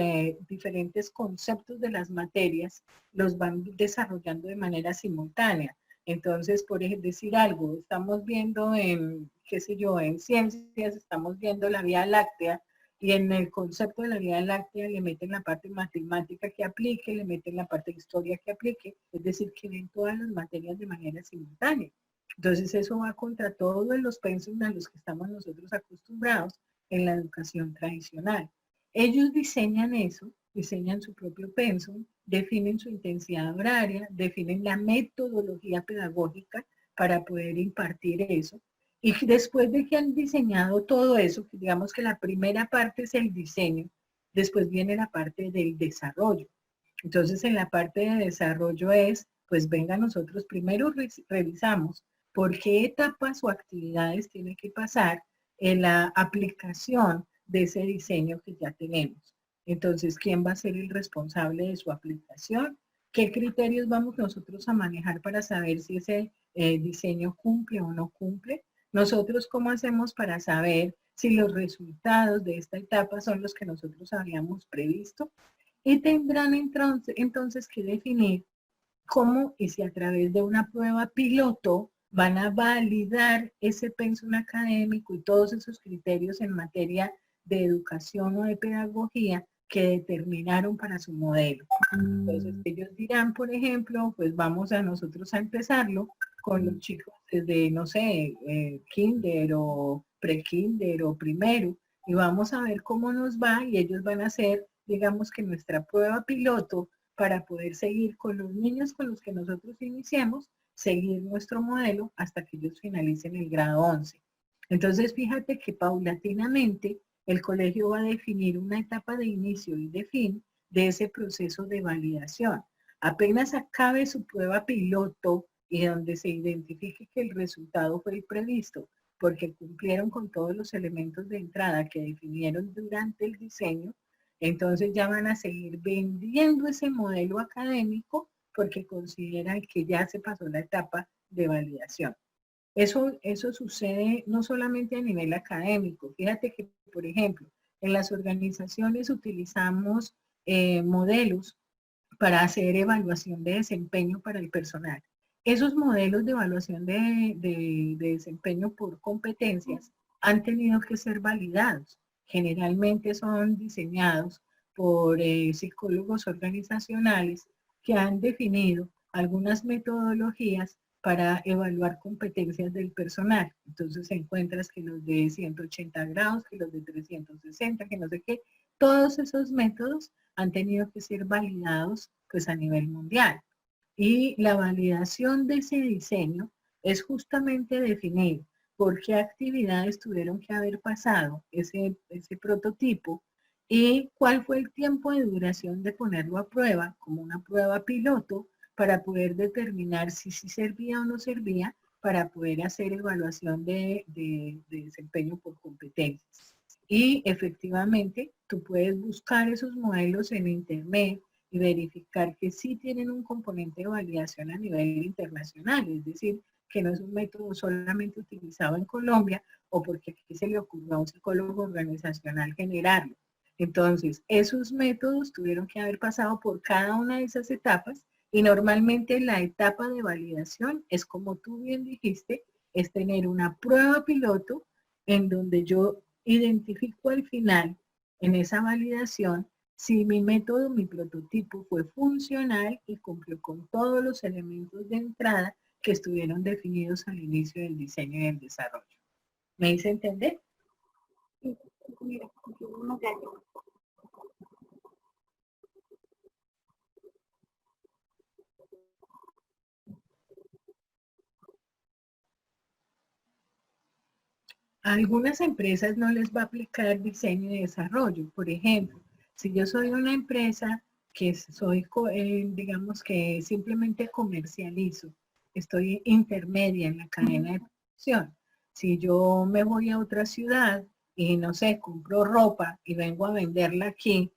diferentes conceptos de las materias los van desarrollando de manera simultánea. Entonces, por decir algo, estamos viendo en, qué sé yo, en ciencias, estamos viendo la Vía Láctea, y en el concepto de la Vía Láctea le meten la parte matemática que aplique, le meten la parte de historia que aplique, es decir, que ven todas las materias de manera simultánea. Entonces eso va contra todos los pensos a los que estamos nosotros acostumbrados en la educación tradicional. Ellos diseñan eso, diseñan su propio pensum, definen su intensidad horaria, definen la metodología pedagógica para poder impartir eso. Y después de que han diseñado todo eso, digamos que la primera parte es el diseño, después viene la parte del desarrollo. Entonces en la parte de desarrollo es, pues venga, nosotros primero revisamos por qué etapas o actividades tiene que pasar en la aplicación de ese diseño que ya tenemos. Entonces, ¿quién va a ser el responsable de su aplicación? ¿Qué criterios vamos nosotros a manejar para saber si ese diseño cumple o no cumple? Nosotros, ¿cómo hacemos para saber si los resultados de esta etapa son los que nosotros habíamos previsto? Y tendrán entonces que definir cómo y si a través de una prueba piloto van a validar ese pensum académico y todos esos criterios en materia de educación o de pedagogía que determinaron para su modelo. Entonces ellos dirán, por ejemplo, pues vamos a nosotros a empezarlo con los chicos desde, no sé, kinder o pre-kinder o primero, y vamos a ver cómo nos va y ellos van a hacer, digamos que nuestra prueba piloto para poder seguir con los niños con los que nosotros iniciamos, seguir nuestro modelo hasta que ellos finalicen el grado 11. Entonces, fíjate que paulatinamente el colegio va a definir una etapa de inicio y de fin de ese proceso de validación. Apenas acabe su prueba piloto y donde se identifique que el resultado fue el previsto, porque cumplieron con todos los elementos de entrada que definieron durante el diseño, entonces ya van a seguir vendiendo ese modelo académico porque consideran que ya se pasó la etapa de validación. Eso sucede no solamente a nivel académico. Fíjate que, por ejemplo, en las organizaciones utilizamos modelos para hacer evaluación de desempeño para el personal. Esos modelos de evaluación de desempeño por competencias han tenido que ser validados. Generalmente son diseñados por psicólogos organizacionales que han definido algunas metodologías para evaluar competencias del personal. Entonces encuentras que los de 180 grados, que los de 360, que no sé qué, todos esos métodos han tenido que ser validados pues a nivel mundial. Y la validación de ese diseño es justamente definir por qué actividades tuvieron que haber pasado ese prototipo y cuál fue el tiempo de duración de ponerlo a prueba como una prueba piloto para poder determinar si servía o no servía para poder hacer evaluación de desempeño por competencias. Y efectivamente, tú puedes buscar esos modelos en internet y verificar que sí tienen un componente de validación a nivel internacional, es decir, que no es un método solamente utilizado en Colombia o porque aquí se le ocurrió a un psicólogo organizacional generarlo. Entonces, esos métodos tuvieron que haber pasado por cada una de esas etapas y normalmente la etapa de validación es, como tú bien dijiste, es tener una prueba piloto en donde yo identifico al final en esa validación si mi método, mi prototipo fue funcional y cumplió con todos los elementos de entrada que estuvieron definidos al inicio del diseño y del desarrollo. ¿Me hice entender? Sí, mira, muchísimas gracias. A algunas empresas no les va a aplicar diseño y desarrollo. Por ejemplo, si yo soy una empresa que soy, digamos que simplemente comercializo, estoy intermedia en la cadena de producción. Si yo me voy a otra ciudad y no sé, compro ropa y vengo a venderla aquí,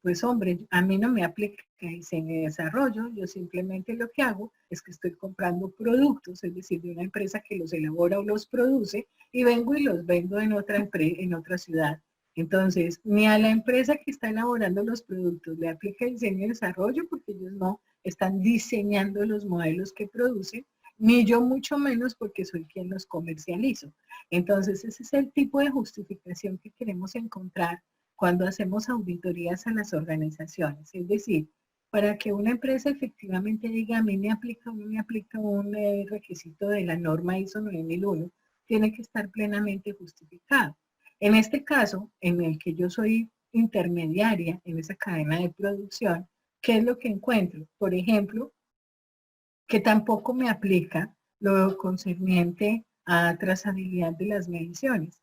pues hombre, a mí no me aplica diseño y desarrollo, yo simplemente lo que hago es que estoy comprando productos, es decir, de una empresa que los elabora o los produce, y vengo y los vendo en otra ciudad. Entonces, ni a la empresa que está elaborando los productos le aplica diseño y desarrollo porque ellos no están diseñando los modelos que producen, ni yo mucho menos porque soy quien los comercializo. Entonces, ese es el tipo de justificación que queremos encontrar cuando hacemos auditorías a las organizaciones. Es decir, para que una empresa efectivamente diga, a mí me aplica un requisito de la norma ISO 9001, tiene que estar plenamente justificado. En este caso, en el que yo soy intermediaria en esa cadena de producción, ¿qué es lo que encuentro? Por ejemplo, que tampoco me aplica lo concerniente a trazabilidad de las mediciones.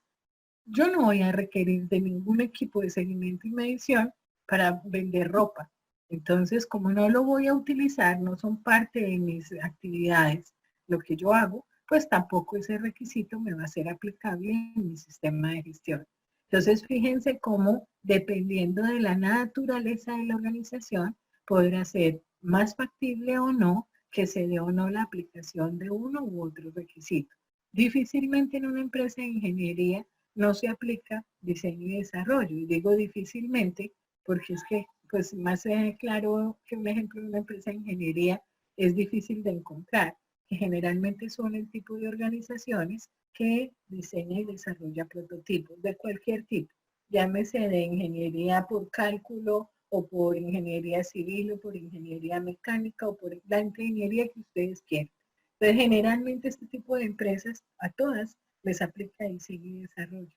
Yo no voy a requerir de ningún equipo de seguimiento y medición para vender ropa. Entonces, como no lo voy a utilizar, no son parte de mis actividades, lo que yo hago, pues tampoco ese requisito me va a ser aplicable en mi sistema de gestión. Entonces, fíjense cómo, dependiendo de la naturaleza de la organización, podrá ser más factible o no que se dé o no la aplicación de uno u otro requisito. Difícilmente en una empresa de ingeniería no se aplica diseño y desarrollo. Y digo difícilmente porque es que, pues más claro que un ejemplo de una empresa de ingeniería es difícil de encontrar, que generalmente son el tipo de organizaciones que diseña y desarrolla prototipos de cualquier tipo, llámese de ingeniería por cálculo o por ingeniería civil o por ingeniería mecánica o por la ingeniería que ustedes quieran. Entonces, generalmente este tipo de empresas, a todas, les aplica diseño y desarrollo.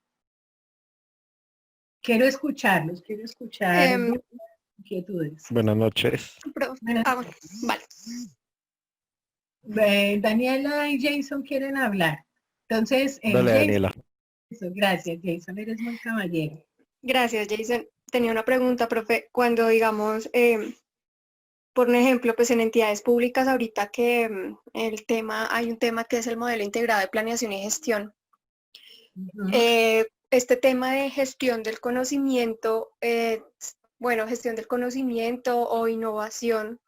Quiero escucharlos, quiero escuchar inquietudes. Buenas noches. Bueno, vale. Daniela y Jason quieren hablar. Entonces, Dale, Jason, Daniela. gracias, Jason, eres muy caballero. Gracias, Jason. Tenía una pregunta, profe. Cuando, digamos, por ejemplo, pues en entidades públicas ahorita que hay un tema que es el modelo integrado de planeación y gestión. Este tema de gestión del conocimiento, gestión del conocimiento o innovación,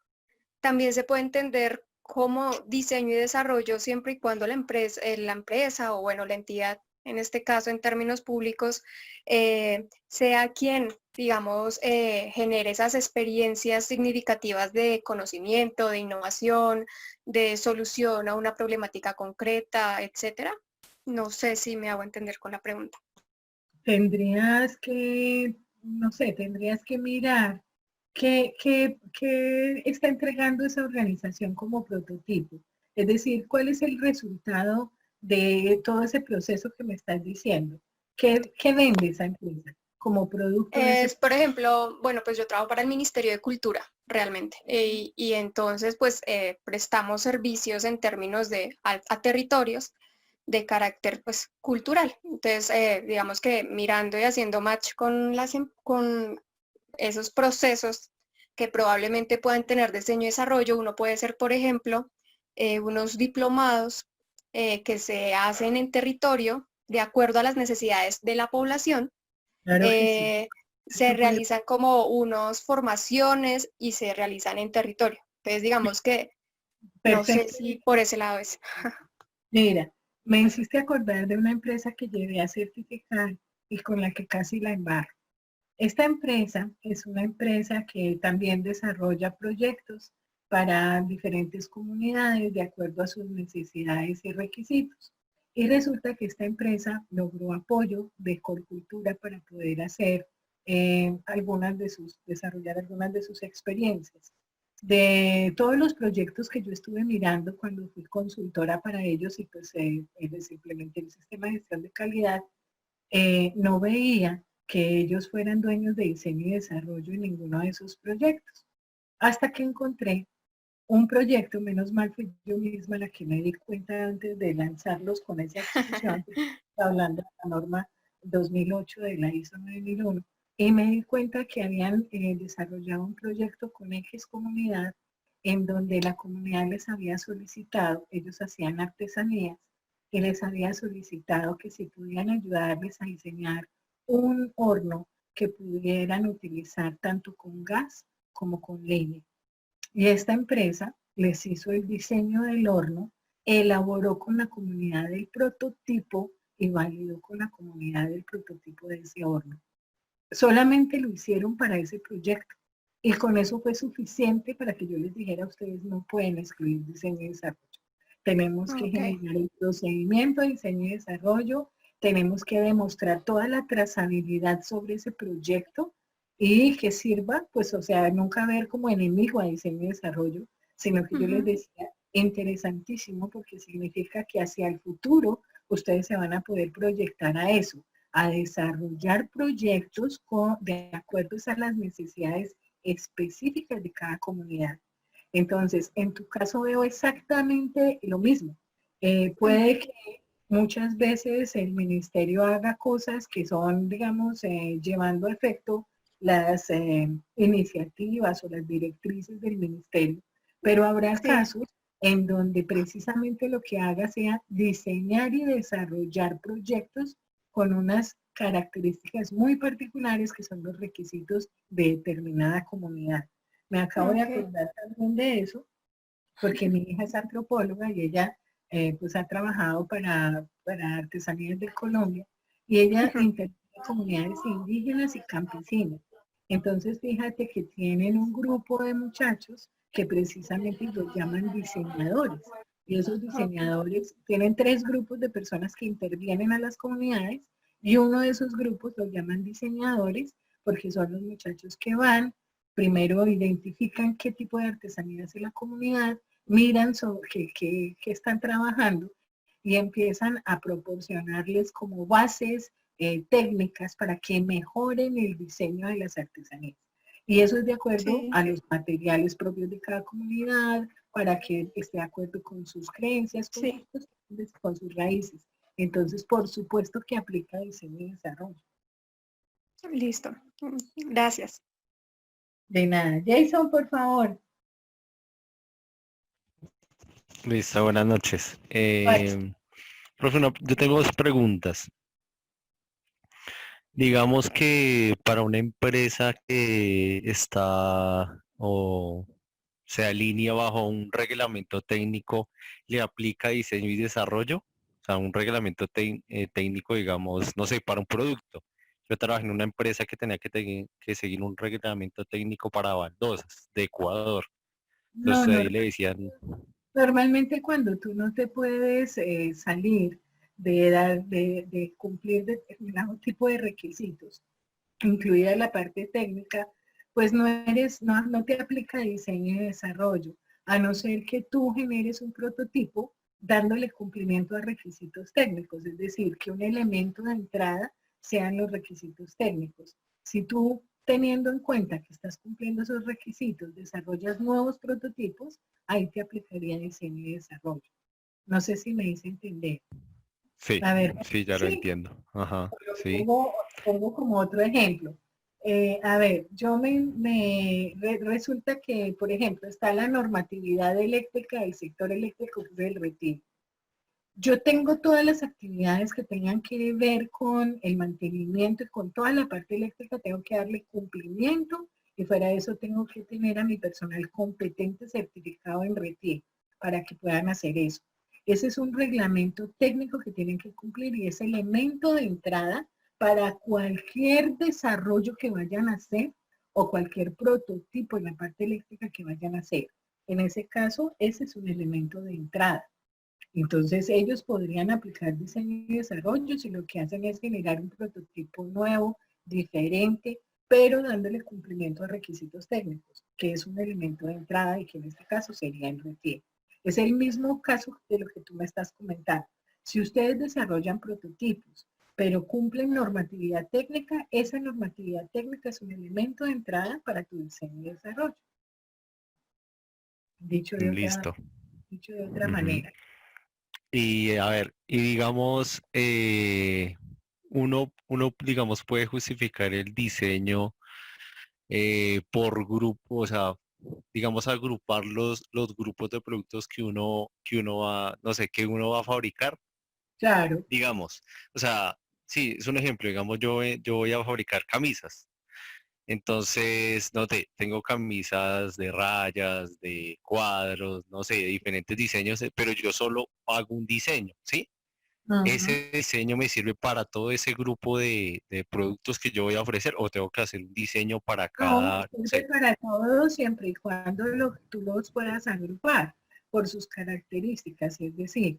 también se puede entender como diseño y desarrollo siempre y cuando la empresa o bueno, la entidad, en este caso en términos públicos, sea quien, digamos, genere esas experiencias significativas de conocimiento, de innovación, de solución a una problemática concreta, etcétera. No sé si me hago entender con la pregunta. Tendrías que, no sé, tendrías que mirar qué está entregando esa organización como prototipo. Es decir, cuál es el resultado de todo ese proceso que me estás diciendo. ¿Qué vende esa empresa como producto? Por ejemplo, bueno, pues yo trabajo para el Ministerio de Cultura, realmente, y entonces pues prestamos servicios en términos de a territorios de carácter pues cultural. Entonces, digamos que mirando y haciendo match con esos procesos que probablemente puedan tener diseño y desarrollo, uno puede ser, por ejemplo, unos diplomados que se hacen en territorio de acuerdo a las necesidades de la población. Claro que sí. Se realizan como unas formaciones y se realizan en territorio. Entonces, digamos que no sé si por ese lado es. Mira, me hiciste acordar de una empresa que llegué a certificar y con la que casi la embarro. Esta empresa es una empresa que también desarrolla proyectos para diferentes comunidades de acuerdo a sus necesidades y requisitos. Y resulta que esta empresa logró apoyo de Colcultura para poder hacer desarrollar algunas de sus experiencias. De todos los proyectos que yo estuve mirando cuando fui consultora para ellos y pues les implementé el sistema de gestión de calidad, no veía que ellos fueran dueños de diseño y desarrollo en ninguno de esos proyectos. Hasta que encontré un proyecto, menos mal fui yo misma la que me di cuenta antes de lanzarlos con esa exposición, hablando de la norma 2008 de la ISO 9001, y me di cuenta que habían desarrollado un proyecto con X comunidad en donde la comunidad les había solicitado, ellos hacían artesanías, y les había solicitado que si podían ayudarles a diseñar un horno que pudieran utilizar tanto con gas como con leña. Y esta empresa les hizo el diseño del horno, elaboró con la comunidad el prototipo y validó con la comunidad el prototipo de ese horno. Solamente lo hicieron para ese proyecto. Y con eso fue suficiente para que yo les dijera a ustedes no pueden excluir diseño y desarrollo. Tenemos que generar el procedimiento de diseño y desarrollo, tenemos que demostrar toda la trazabilidad sobre ese proyecto y que sirva, pues, o sea, nunca ver como enemigo a diseño y desarrollo, sino que yo les decía, interesantísimo porque significa que hacia el futuro ustedes se van a poder proyectar a eso, a desarrollar proyectos de acuerdo a las necesidades específicas de cada comunidad. Entonces, en tu caso veo exactamente lo mismo. Puede que muchas veces el ministerio haga cosas que son, digamos, llevando a efecto las iniciativas o las directrices del ministerio, pero habrá casos en donde precisamente lo que haga sea diseñar y desarrollar proyectos con unas características muy particulares que son los requisitos de determinada comunidad. Me acabo de acordar también de eso, porque mi hija es antropóloga y ella pues ha trabajado para Artesanías de Colombia y ella interviene comunidades indígenas y campesinas. Entonces fíjate que tienen un grupo de muchachos que precisamente los llaman diseñadores. Y esos diseñadores tienen 3 grupos de personas que intervienen a las comunidades y uno de esos grupos los llaman diseñadores porque son los muchachos que van, primero identifican qué tipo de artesanía hace la comunidad, miran sobre qué están trabajando y empiezan a proporcionarles como bases técnicas para que mejoren el diseño de las artesanías. Y eso es de acuerdo a los materiales propios de cada comunidad, para que esté de acuerdo con sus creencias, con sus raíces. Entonces, por supuesto que aplica diseño y desarrollo. Listo. Gracias. De nada. Jason, por favor. Listo, buenas noches. Vale. Profe, yo tengo 2 preguntas. Digamos que para una empresa que está o se alinea bajo un reglamento técnico, ¿le aplica diseño y desarrollo? O sea, un reglamento técnico, digamos, no sé, para un producto. Yo trabajé en una empresa que tenía que seguir un reglamento técnico para baldosas de Ecuador. No, Entonces no. ahí le decían, Normalmente cuando tú no te puedes salir de cumplir determinado tipo de requisitos, incluida la parte técnica, pues no te aplica diseño y desarrollo, a no ser que tú generes un prototipo dándole cumplimiento a requisitos técnicos, es decir, que un elemento de entrada sean los requisitos técnicos. Si tú, teniendo en cuenta que estás cumpliendo esos requisitos, desarrollas nuevos prototipos, ahí te aplicaría diseño y desarrollo. No sé si me hice entender. sí, A ver, sí, ya lo sí, entiendo. Ajá, sí. pongo como otro ejemplo. A ver, resulta que, por ejemplo, está la normatividad eléctrica del sector eléctrico del retiro. Yo tengo todas las actividades que tengan que ver con el mantenimiento y con toda la parte eléctrica, tengo que darle cumplimiento y fuera de eso tengo que tener a mi personal competente certificado en retiro para que puedan hacer eso. Ese es un reglamento técnico que tienen que cumplir y es elemento de entrada para cualquier desarrollo que vayan a hacer o cualquier prototipo en la parte eléctrica que vayan a hacer. En ese caso, ese es un elemento de entrada. Entonces ellos podrían aplicar diseño y desarrollo si lo que hacen es generar un prototipo nuevo, diferente, pero dándole cumplimiento a requisitos técnicos, que es un elemento de entrada y que en este caso sería el retiro. Es el mismo caso de lo que tú me estás comentando. Si ustedes desarrollan prototipos, pero cumplen normatividad técnica, esa normatividad técnica es un elemento de entrada para tu diseño y desarrollo. Listo. Dicho de otra Ujú. manera. Y a ver, y digamos, uno, digamos, puede justificar el diseño por grupo, o sea, digamos, agrupar los grupos de productos que uno va, no sé, que uno va a fabricar, Claro. digamos. O sea, sí, es un ejemplo, digamos, yo voy a fabricar camisas. Entonces, no sé, tengo camisas de rayas, de cuadros, no sé, de diferentes diseños, pero yo solo hago un diseño, ¿sí? Ujú. ¿Ese diseño me sirve para todo ese grupo de productos que yo voy a ofrecer o tengo que hacer un diseño para No, cada, no sirve sé? para todos siempre y cuando tú los puedas agrupar por sus características. Es decir,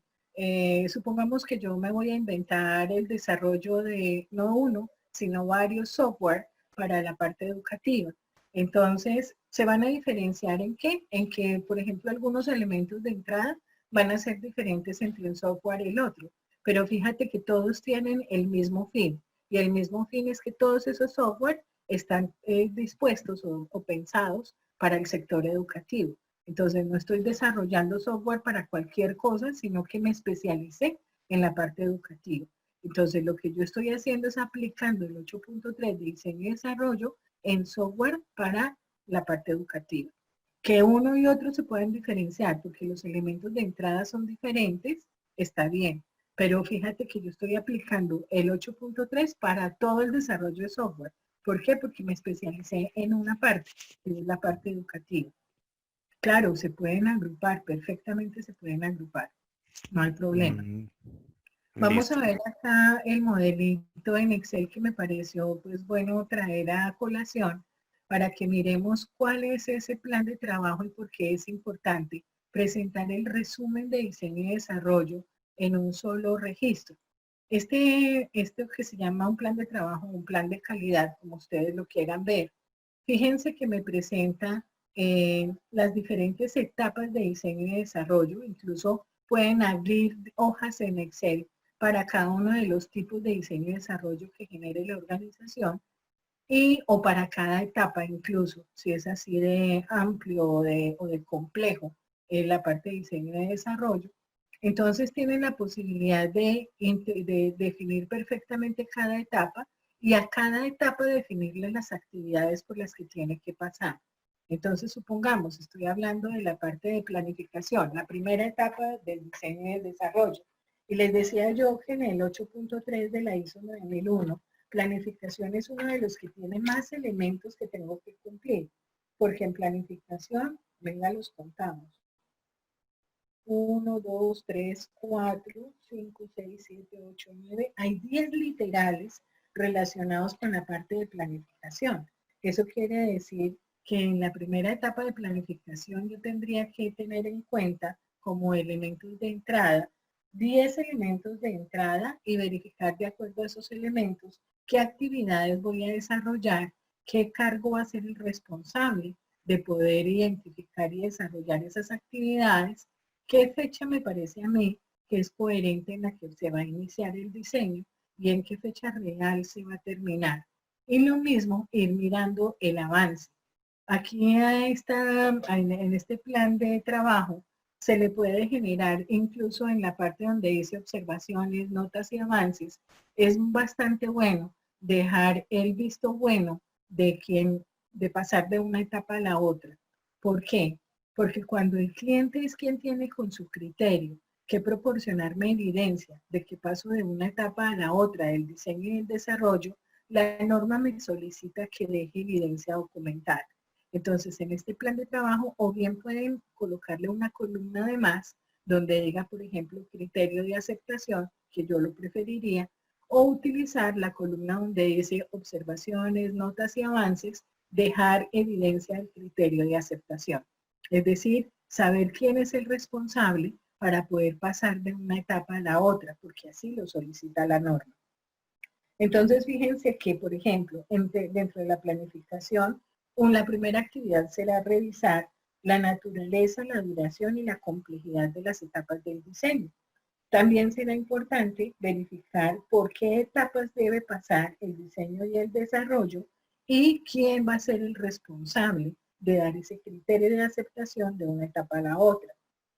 supongamos que yo me voy a inventar el desarrollo de no uno, sino varios software para la parte educativa. Entonces, ¿se van a diferenciar en qué? En que, por ejemplo, algunos elementos de entrada van a ser diferentes entre un software y el otro. Pero fíjate que todos tienen el mismo fin. Y el mismo fin es que todos esos software están dispuestos o pensados para el sector educativo. Entonces, no estoy desarrollando software para cualquier cosa, sino que me especialicé en la parte educativa. Entonces, lo que yo estoy haciendo es aplicando el 8.3 de diseño y desarrollo en software para la parte educativa. Que uno y otro se pueden diferenciar porque los elementos de entrada son diferentes, está bien. Pero fíjate que yo estoy aplicando el 8.3 para todo el desarrollo de software. ¿Por qué? Porque me especialicé en una parte, que es la parte educativa. Claro, se pueden agrupar, perfectamente se pueden agrupar, no hay problema. Mm, Vamos a listo. ver acá el modelito en Excel que me pareció pues bueno traer a colación para que miremos cuál es ese plan de trabajo y por qué es importante presentar el resumen de diseño y desarrollo en un solo registro. Este que se llama un plan de trabajo, un plan de calidad, como ustedes lo quieran ver, fíjense que me presenta las diferentes etapas de diseño y desarrollo, incluso pueden abrir hojas en Excel para cada uno de los tipos de diseño y desarrollo que genere la organización o para cada etapa incluso, si es así de amplio o de complejo la parte de diseño y desarrollo. Entonces tienen la posibilidad de definir perfectamente cada etapa y a cada etapa definirle las actividades por las que tiene que pasar. Entonces, supongamos, estoy hablando de la parte de planificación, la primera etapa del diseño y el desarrollo. Y les decía yo que en el 8.3 de la ISO 9001, planificación es uno de los que tiene más elementos que tengo que cumplir, porque en planificación, venga, los contamos. 1, 2, 3, 4, 5, 6, 7, 8, 9. Hay 10 literales relacionados con la parte de planificación. Eso quiere decir que en la primera etapa de planificación yo tendría que tener en cuenta como elementos de entrada 10 elementos de entrada y verificar de acuerdo a esos elementos qué actividades voy a desarrollar, qué cargo va a ser el responsable de poder identificar y desarrollar esas actividades, qué fecha me parece a mí que es coherente en la que se va a iniciar el diseño y en qué fecha real se va a terminar. Y lo mismo, ir mirando el avance. Aquí en este plan de trabajo se le puede generar incluso en la parte donde dice observaciones, notas y avances. Es bastante bueno dejar el visto bueno de pasar de una etapa a la otra. ¿Por qué? Porque cuando el cliente es quien tiene con su criterio que proporcionarme evidencia de que paso de una etapa a la otra del diseño y el desarrollo, la norma me solicita que deje evidencia documental. Entonces, en este plan de trabajo, o bien pueden colocarle una columna de más, donde diga, por ejemplo, criterio de aceptación, que yo lo preferiría, o utilizar la columna donde dice observaciones, notas y avances, dejar evidencia del criterio de aceptación. Es decir, saber quién es el responsable para poder pasar de una etapa a la otra, porque así lo solicita la norma. Entonces, fíjense que, por ejemplo, dentro de la planificación, la primera actividad será revisar la naturaleza, la duración y la complejidad de las etapas del diseño. También será importante verificar por qué etapas debe pasar el diseño y el desarrollo y quién va a ser el responsable de dar ese criterio de aceptación de una etapa a la otra.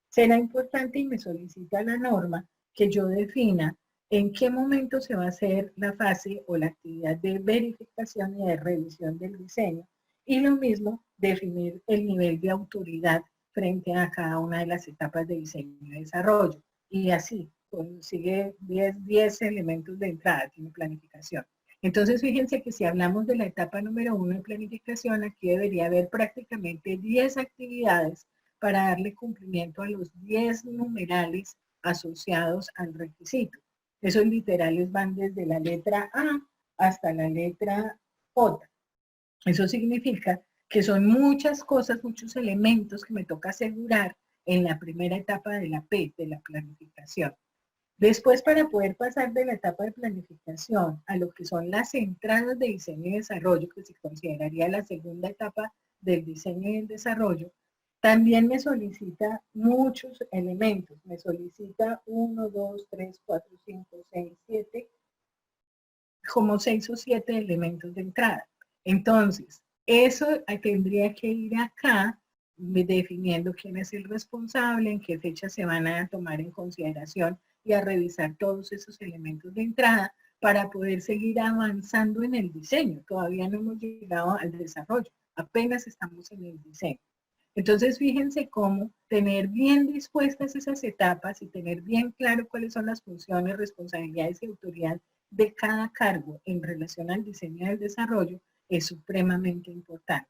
Será importante y me solicita la norma que yo defina en qué momento se va a hacer la fase o la actividad de verificación y de revisión del diseño, y lo mismo definir el nivel de autoridad frente a cada una de las etapas de diseño y desarrollo. Y así, consigue 10 elementos de entrada, tiene planificación. Entonces, fíjense que si hablamos de la etapa número 1 de planificación, aquí debería haber prácticamente 10 actividades para darle cumplimiento a los 10 numerales asociados al requisito. Esos literales van desde la letra A hasta la letra J. Eso significa que son muchas cosas, muchos elementos que me toca asegurar en la primera etapa de la P, de la planificación. Después, para poder pasar de la etapa de planificación a lo que son las entradas de diseño y desarrollo, que se consideraría la segunda etapa del diseño y el desarrollo, también me solicita muchos elementos. Me solicita 1, 2, 3, 4, 5, 6, 7, como 6 o 7 elementos de entrada. Entonces, eso tendría que ir acá definiendo quién es el responsable, en qué fecha se van a tomar en consideración y a revisar todos esos elementos de entrada para poder seguir avanzando en el diseño. Todavía no hemos llegado al desarrollo, apenas estamos en el diseño. Entonces, fíjense cómo tener bien dispuestas esas etapas y tener bien claro cuáles son las funciones, responsabilidades y autoridad de cada cargo en relación al diseño y al desarrollo es supremamente importante.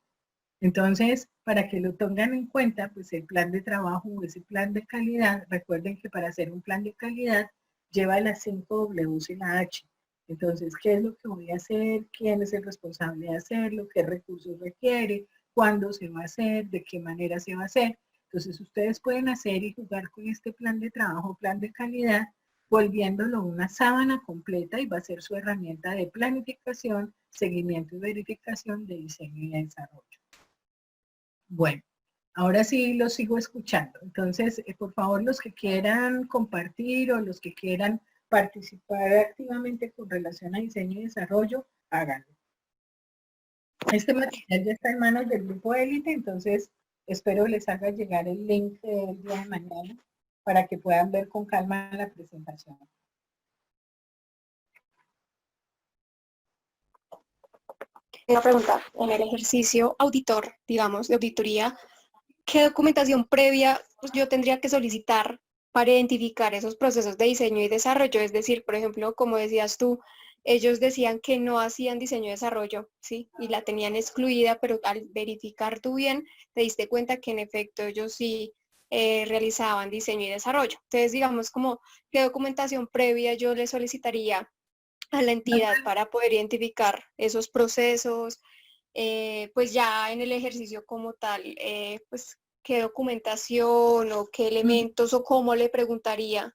Entonces, para que lo tengan en cuenta, pues el plan de trabajo o ese plan de calidad, recuerden que para hacer un plan de calidad lleva las 5 Ws y la H. Entonces, ¿qué es lo que voy a hacer? ¿Quién es el responsable de hacerlo? ¿Qué recursos requiere? ¿Cuándo se va a hacer? ¿De qué manera se va a hacer? Entonces, ustedes pueden hacer y jugar con este plan de trabajo, plan de calidad, volviéndolo una sábana completa y va a ser su herramienta de planificación, seguimiento y verificación de diseño y de desarrollo. Bueno, ahora sí los sigo escuchando. Entonces, por favor, los que quieran compartir o los que quieran participar activamente con relación a diseño y desarrollo, háganlo. Este material ya está en manos del grupo élite, entonces espero les haga llegar el link del día de mañana para que puedan ver con calma la presentación. Una pregunta, en el ejercicio auditor, digamos, de auditoría, ¿qué documentación previa pues, yo tendría que solicitar para identificar esos procesos de diseño y desarrollo? Es decir, por ejemplo, como decías tú, ellos decían que no hacían diseño y desarrollo, ¿sí? Y la tenían excluida, pero al verificar tú bien, te diste cuenta que en efecto ellos sí realizaban diseño y desarrollo. Entonces, digamos, como, ¿qué documentación previa yo le solicitaría a la entidad para poder identificar esos procesos? Pues ya en el ejercicio como tal, pues qué documentación o qué elementos o cómo le preguntaría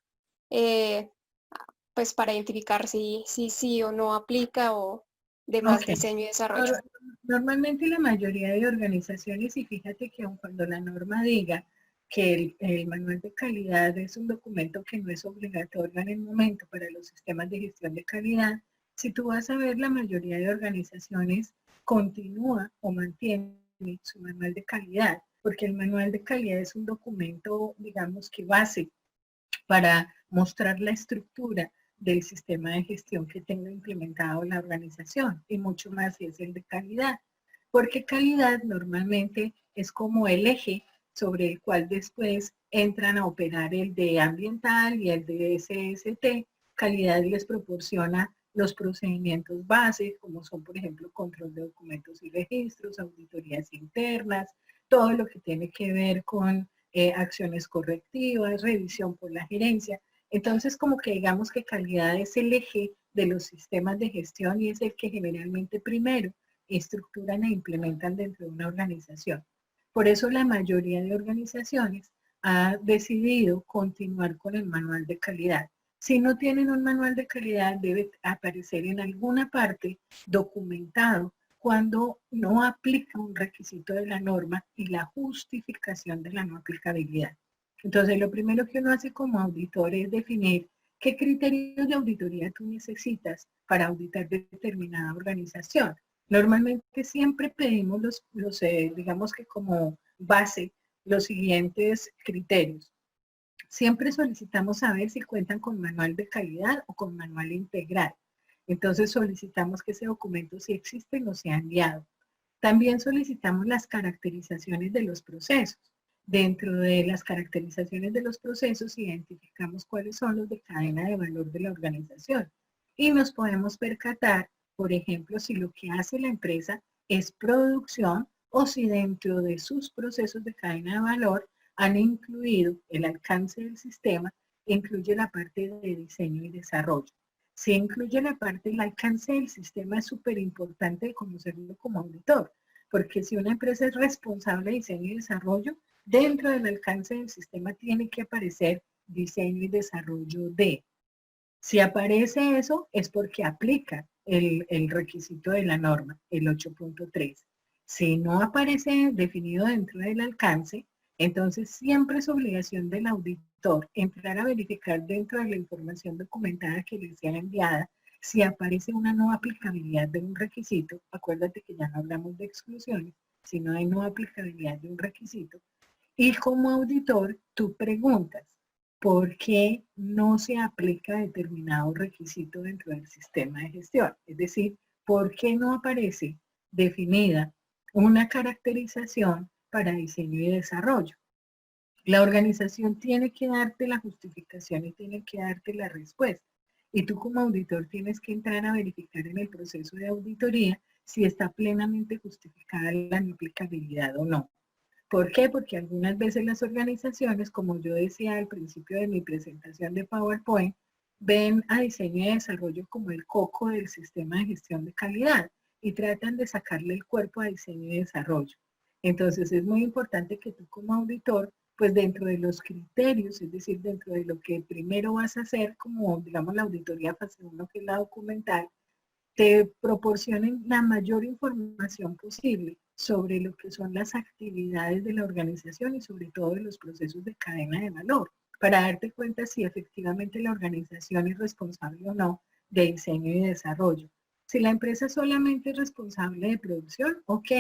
pues para identificar si sí o no aplica o demás diseño y desarrollo. Normalmente la mayoría de organizaciones, y fíjate que aun cuando la norma diga que el manual de calidad es un documento que no es obligatorio en el momento para los sistemas de gestión de calidad, si tú vas a ver, la mayoría de organizaciones continúa o mantiene su manual de calidad, porque el manual de calidad es un documento, digamos que base para mostrar la estructura del sistema de gestión que tenga implementado la organización, y mucho más si es el de calidad, porque calidad normalmente es como el eje sobre el cual después entran a operar el de ambiental y el de SST. Calidad les proporciona los procedimientos base, como son, por ejemplo, control de documentos y registros, auditorías internas, todo lo que tiene que ver con acciones correctivas, revisión por la gerencia. Entonces, como que digamos que calidad es el eje de los sistemas de gestión y es el que generalmente primero estructuran e implementan dentro de una organización. Por eso la mayoría de organizaciones ha decidido continuar con el manual de calidad. Si no tienen un manual de calidad, debe aparecer en alguna parte documentado cuando no aplica un requisito de la norma y la justificación de la no aplicabilidad. Entonces, lo primero que uno hace como auditor es definir qué criterios de auditoría tú necesitas para auditar determinada organización. Normalmente siempre pedimos digamos que como base, los siguientes criterios. Siempre solicitamos saber si cuentan con manual de calidad o con manual integral. Entonces solicitamos que ese documento, si existe, nos sea enviado. También solicitamos las caracterizaciones de los procesos. Dentro de las caracterizaciones de los procesos identificamos cuáles son los de cadena de valor de la organización. Y nos podemos percatar, por ejemplo, si lo que hace la empresa es producción o si dentro de sus procesos de cadena de valor han incluido el alcance del sistema, incluye la parte de diseño y desarrollo. Si incluye la parte del alcance del sistema, es súper importante conocerlo como auditor, porque si una empresa es responsable de diseño y desarrollo, dentro del alcance del sistema tiene que aparecer diseño y desarrollo de. Si aparece eso, es porque aplica el requisito de la norma, el 8.3. Si no aparece definido dentro del alcance, entonces siempre es obligación del auditor entrar a verificar dentro de la información documentada que le sea enviada si aparece una no aplicabilidad de un requisito. Acuérdate que ya no hablamos de exclusiones, sino de no aplicabilidad de un requisito. Y como auditor, tú preguntas, ¿por qué no se aplica determinado requisito dentro del sistema de gestión? Es decir, ¿por qué no aparece definida una caracterización para diseño y desarrollo? La organización tiene que darte la justificación y tiene que darte la respuesta. Y tú como auditor tienes que entrar a verificar en el proceso de auditoría si está plenamente justificada la no aplicabilidad o no. ¿Por qué? Porque algunas veces las organizaciones, como yo decía al principio de mi presentación de PowerPoint, ven a diseño y desarrollo como el coco del sistema de gestión de calidad y tratan de sacarle el cuerpo a diseño y desarrollo. Entonces es muy importante que tú como auditor, pues dentro de los criterios, es decir, dentro de lo que primero vas a hacer, como digamos la auditoría fase 1, que es la documental, te proporcionen la mayor información posible sobre lo que son las actividades de la organización y sobre todo de los procesos de cadena de valor, para darte cuenta si efectivamente la organización es responsable o no de diseño y desarrollo. Si la empresa solamente es responsable de producción, ok,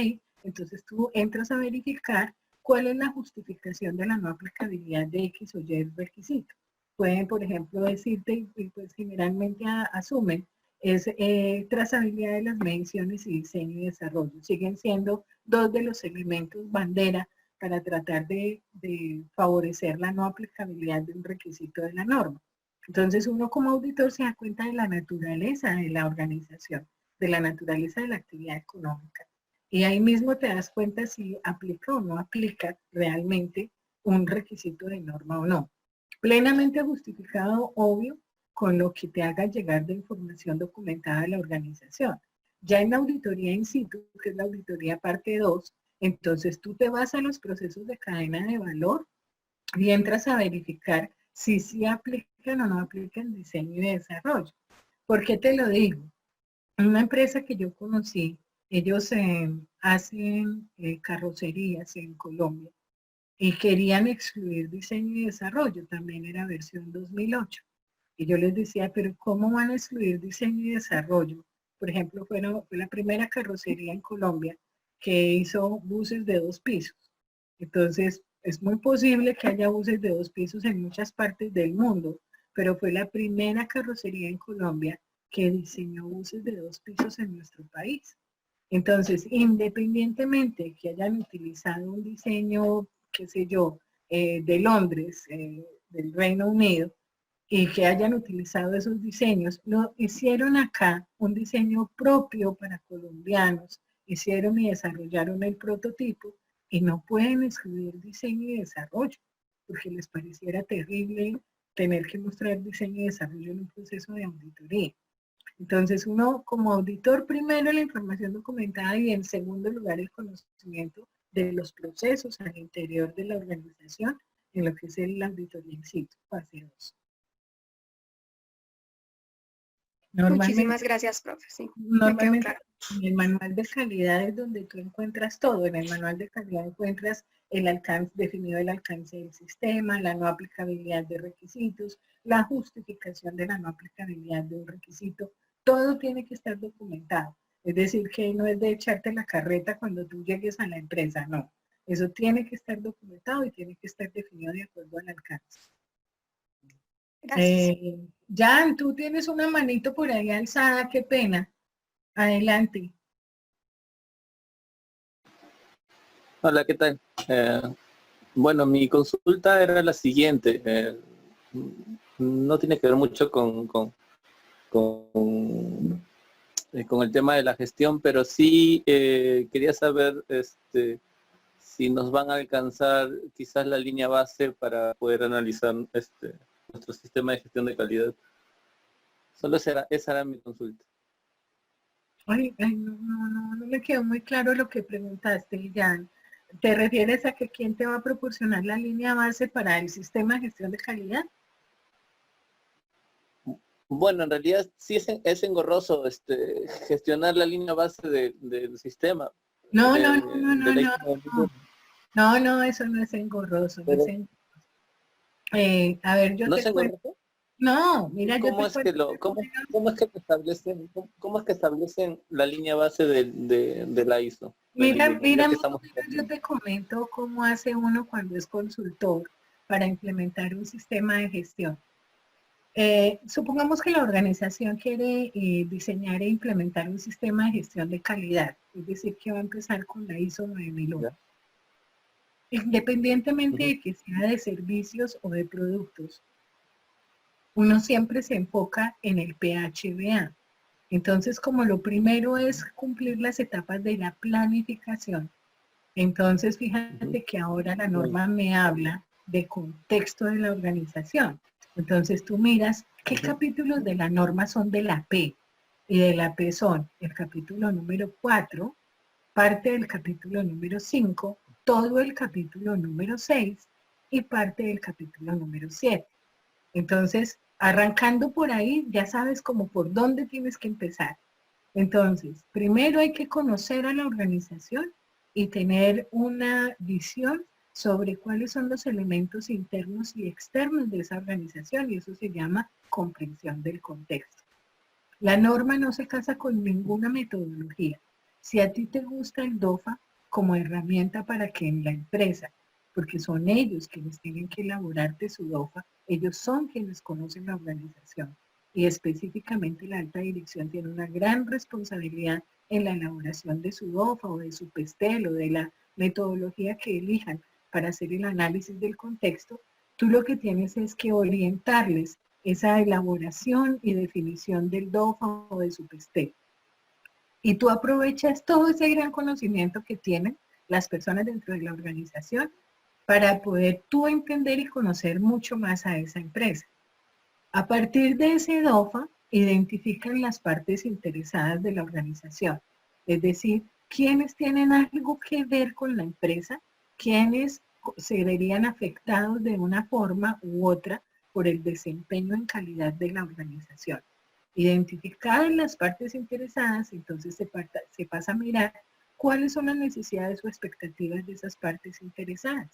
entonces tú entras a verificar cuál es la justificación de la no aplicabilidad de X o Y requisito. Pueden, por ejemplo, decirte, y pues generalmente asumen, es trazabilidad de las mediciones y diseño y desarrollo. Siguen siendo dos de los elementos bandera para tratar de favorecer la no aplicabilidad de un requisito de la norma. Entonces uno como auditor se da cuenta de la naturaleza de la organización, de la naturaleza de la actividad económica. Y ahí mismo te das cuenta si aplica o no aplica realmente un requisito de norma o no. Plenamente justificado, obvio, con lo que te haga llegar de información documentada de la organización. Ya en la auditoría in situ, que es la auditoría parte 2, entonces tú te vas a los procesos de cadena de valor y entras a verificar si sí aplican o no aplican diseño y desarrollo. ¿Por qué te lo digo? Una empresa que yo conocí, ellos hacen carrocerías en Colombia y querían excluir diseño y desarrollo, también era versión 2008. Y yo les decía, pero ¿cómo van a excluir diseño y desarrollo? Por ejemplo, fue la primera carrocería en Colombia que hizo buses de 2 pisos. Entonces, es muy posible que haya buses de 2 pisos en muchas partes del mundo, pero fue la primera carrocería en Colombia que diseñó buses de 2 pisos en nuestro país. Entonces, independientemente que hayan utilizado un diseño, qué sé yo, de Londres, del Reino Unido, y que hayan utilizado esos diseños, lo hicieron acá un diseño propio para colombianos, hicieron y desarrollaron el prototipo y no pueden excluir diseño y desarrollo, porque les pareciera terrible tener que mostrar diseño y desarrollo en un proceso de auditoría. Entonces uno como auditor, primero la información documentada y en segundo lugar el conocimiento de los procesos al interior de la organización en lo que es el auditoría in situ, fase 2. Muchísimas gracias, profe. Sí, me quedó claro. En el manual de calidad es donde tú encuentras todo. En el manual de calidad encuentras el alcance, definido el alcance del sistema, la no aplicabilidad de requisitos, la justificación de la no aplicabilidad de un requisito. Todo tiene que estar documentado. Es decir, que no es de echarte la carreta cuando tú llegues a la empresa, no. Eso tiene que estar documentado y tiene que estar definido de acuerdo al alcance. Gracias. Jan, tú tienes una manito por ahí alzada, qué pena. Adelante. Hola, ¿qué tal? Bueno, mi consulta era la siguiente. No tiene que ver mucho con el tema de la gestión, pero sí quería saber si nos van a alcanzar quizás la línea base para poder analizar nuestro sistema de gestión de calidad. Solo esa era mi consulta. Ay, no me quedó muy claro lo que preguntaste, Jan. ¿Te refieres a que quién te va a proporcionar la línea base para el sistema de gestión de calidad? Bueno, en realidad sí es engorroso gestionar la línea base del sistema. No, eso no es engorroso. No Pero, es engorroso. A ver, yo ¿no te es cuento. engorroso? No, mira, yo ¿Cómo te es que cuento. cómo es que establecen la línea base de la ISO? Mira, Ya que estamos yo te comento cómo hace uno cuando es consultor para implementar un sistema de gestión. Supongamos que la organización quiere diseñar e implementar un sistema de gestión de calidad, es decir, que va a empezar con la ISO 9001. Independientemente de que sea de servicios o de productos, uno siempre se enfoca en el PHBA. Entonces, como lo primero es cumplir las etapas de la planificación, entonces fíjate que ahora la norma me habla de contexto de la organización. Entonces tú miras qué capítulos de la norma son de la P, y de la P son el capítulo número 4, parte del capítulo número 5, todo el capítulo número 6 y parte del capítulo número 7. Entonces, arrancando por ahí, ya sabes como por dónde tienes que empezar. Entonces, primero hay que conocer a la organización y tener una visión sobre cuáles son los elementos internos y externos de esa organización, y eso se llama comprensión del contexto. La norma no se casa con ninguna metodología. Si a ti te gusta el DOFA como herramienta para que en la empresa, porque son ellos quienes tienen que elaborarte su DOFA, ellos son quienes conocen la organización, y específicamente la alta dirección tiene una gran responsabilidad en la elaboración de su DOFA o de su PESTEL o de la metodología que elijan para hacer el análisis del contexto. Tú lo que tienes es que orientarles esa elaboración y definición del DOFA o de su PESTEL. Y tú aprovechas todo ese gran conocimiento que tienen las personas dentro de la organización para poder tú entender y conocer mucho más a esa empresa. A partir de ese DOFA, identifican las partes interesadas de la organización, es decir, quiénes tienen algo que ver con la empresa, quiénes se verían afectados de una forma u otra por el desempeño en calidad de la organización. Identificadas las partes interesadas, entonces se pasa a mirar cuáles son las necesidades o expectativas de esas partes interesadas.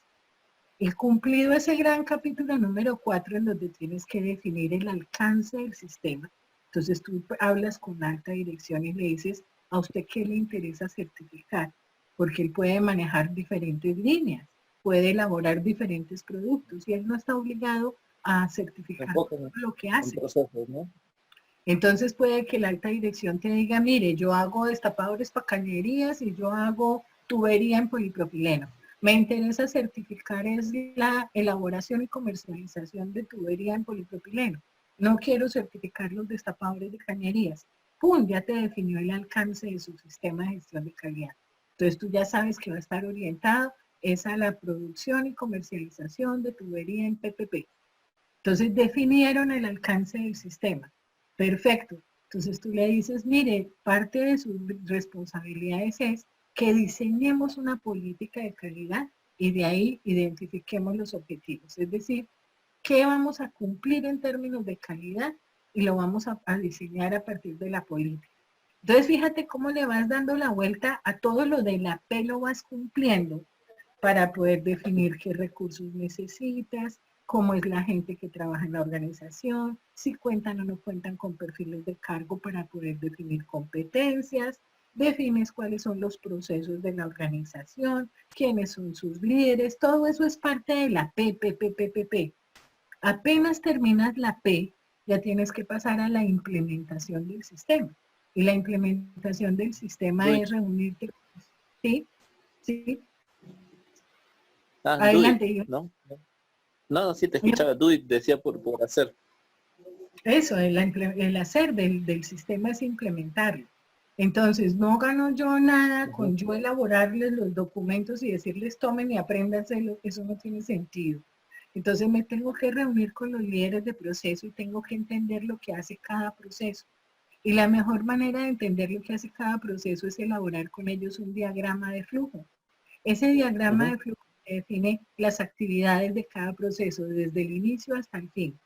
Y cumplido ese gran capítulo número 4 en donde tienes que definir el alcance del sistema, entonces tú hablas con alta dirección y le dices a usted qué le interesa certificar, porque él puede manejar diferentes líneas, puede elaborar diferentes productos y él no está obligado a certificar lo que hace. Entonces puede que la alta dirección te diga, mire, yo hago destapadores para cañerías y yo hago tubería en polipropileno. Me interesa certificar es la elaboración y comercialización de tubería en polipropileno. No quiero certificar los destapadores de cañerías. ¡Pum! Ya te definió el alcance de su sistema de gestión de calidad. Entonces tú ya sabes que va a estar orientado es a la producción y comercialización de tubería en PPP. Entonces definieron el alcance del sistema. Perfecto. Entonces tú le dices, mire, parte de sus responsabilidades es que diseñemos una política de calidad y de ahí identifiquemos los objetivos. Es decir, qué vamos a cumplir en términos de calidad y lo vamos a diseñar a partir de la política. Entonces fíjate cómo le vas dando la vuelta a todo lo de la P, lo vas cumpliendo para poder definir qué recursos necesitas, cómo es la gente que trabaja en la organización, si cuentan o no cuentan con perfiles de cargo para poder definir competencias, defines cuáles son los procesos de la organización, quiénes son sus líderes, todo eso es parte de la P. Apenas terminas la P, ya tienes que pasar a la implementación del sistema. Y la implementación del sistema es reunirte. ¿Sí? ¿Sí? Adelante. Do it, ¿no? No, sí te escuchaba. Do it, decía por hacer. Eso, el hacer del sistema es implementarlo. Entonces, no gano yo nada con yo elaborarles los documentos y decirles tomen y apréndanselo, eso no tiene sentido. Entonces me tengo que reunir con los líderes de proceso y tengo que entender lo que hace cada proceso. Y la mejor manera de entender lo que hace cada proceso es elaborar con ellos un diagrama de flujo. Ese diagrama de flujo define las actividades de cada proceso desde el inicio hasta el fin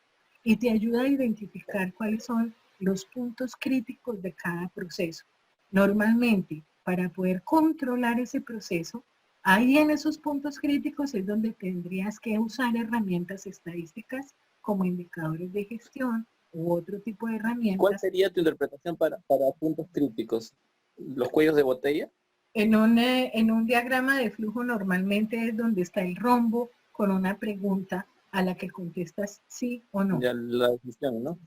y te ayuda a identificar cuáles son los puntos críticos de cada proceso. Normalmente, para poder controlar ese proceso, ahí en esos puntos críticos es donde tendrías que usar herramientas estadísticas como indicadores de gestión u otro tipo de herramientas. ¿Cuál sería tu interpretación para puntos críticos? ¿Los cuellos de botella? En un diagrama de flujo normalmente es donde está el rombo con una pregunta a la que contestas sí o no. Ya la decisión, ¿no?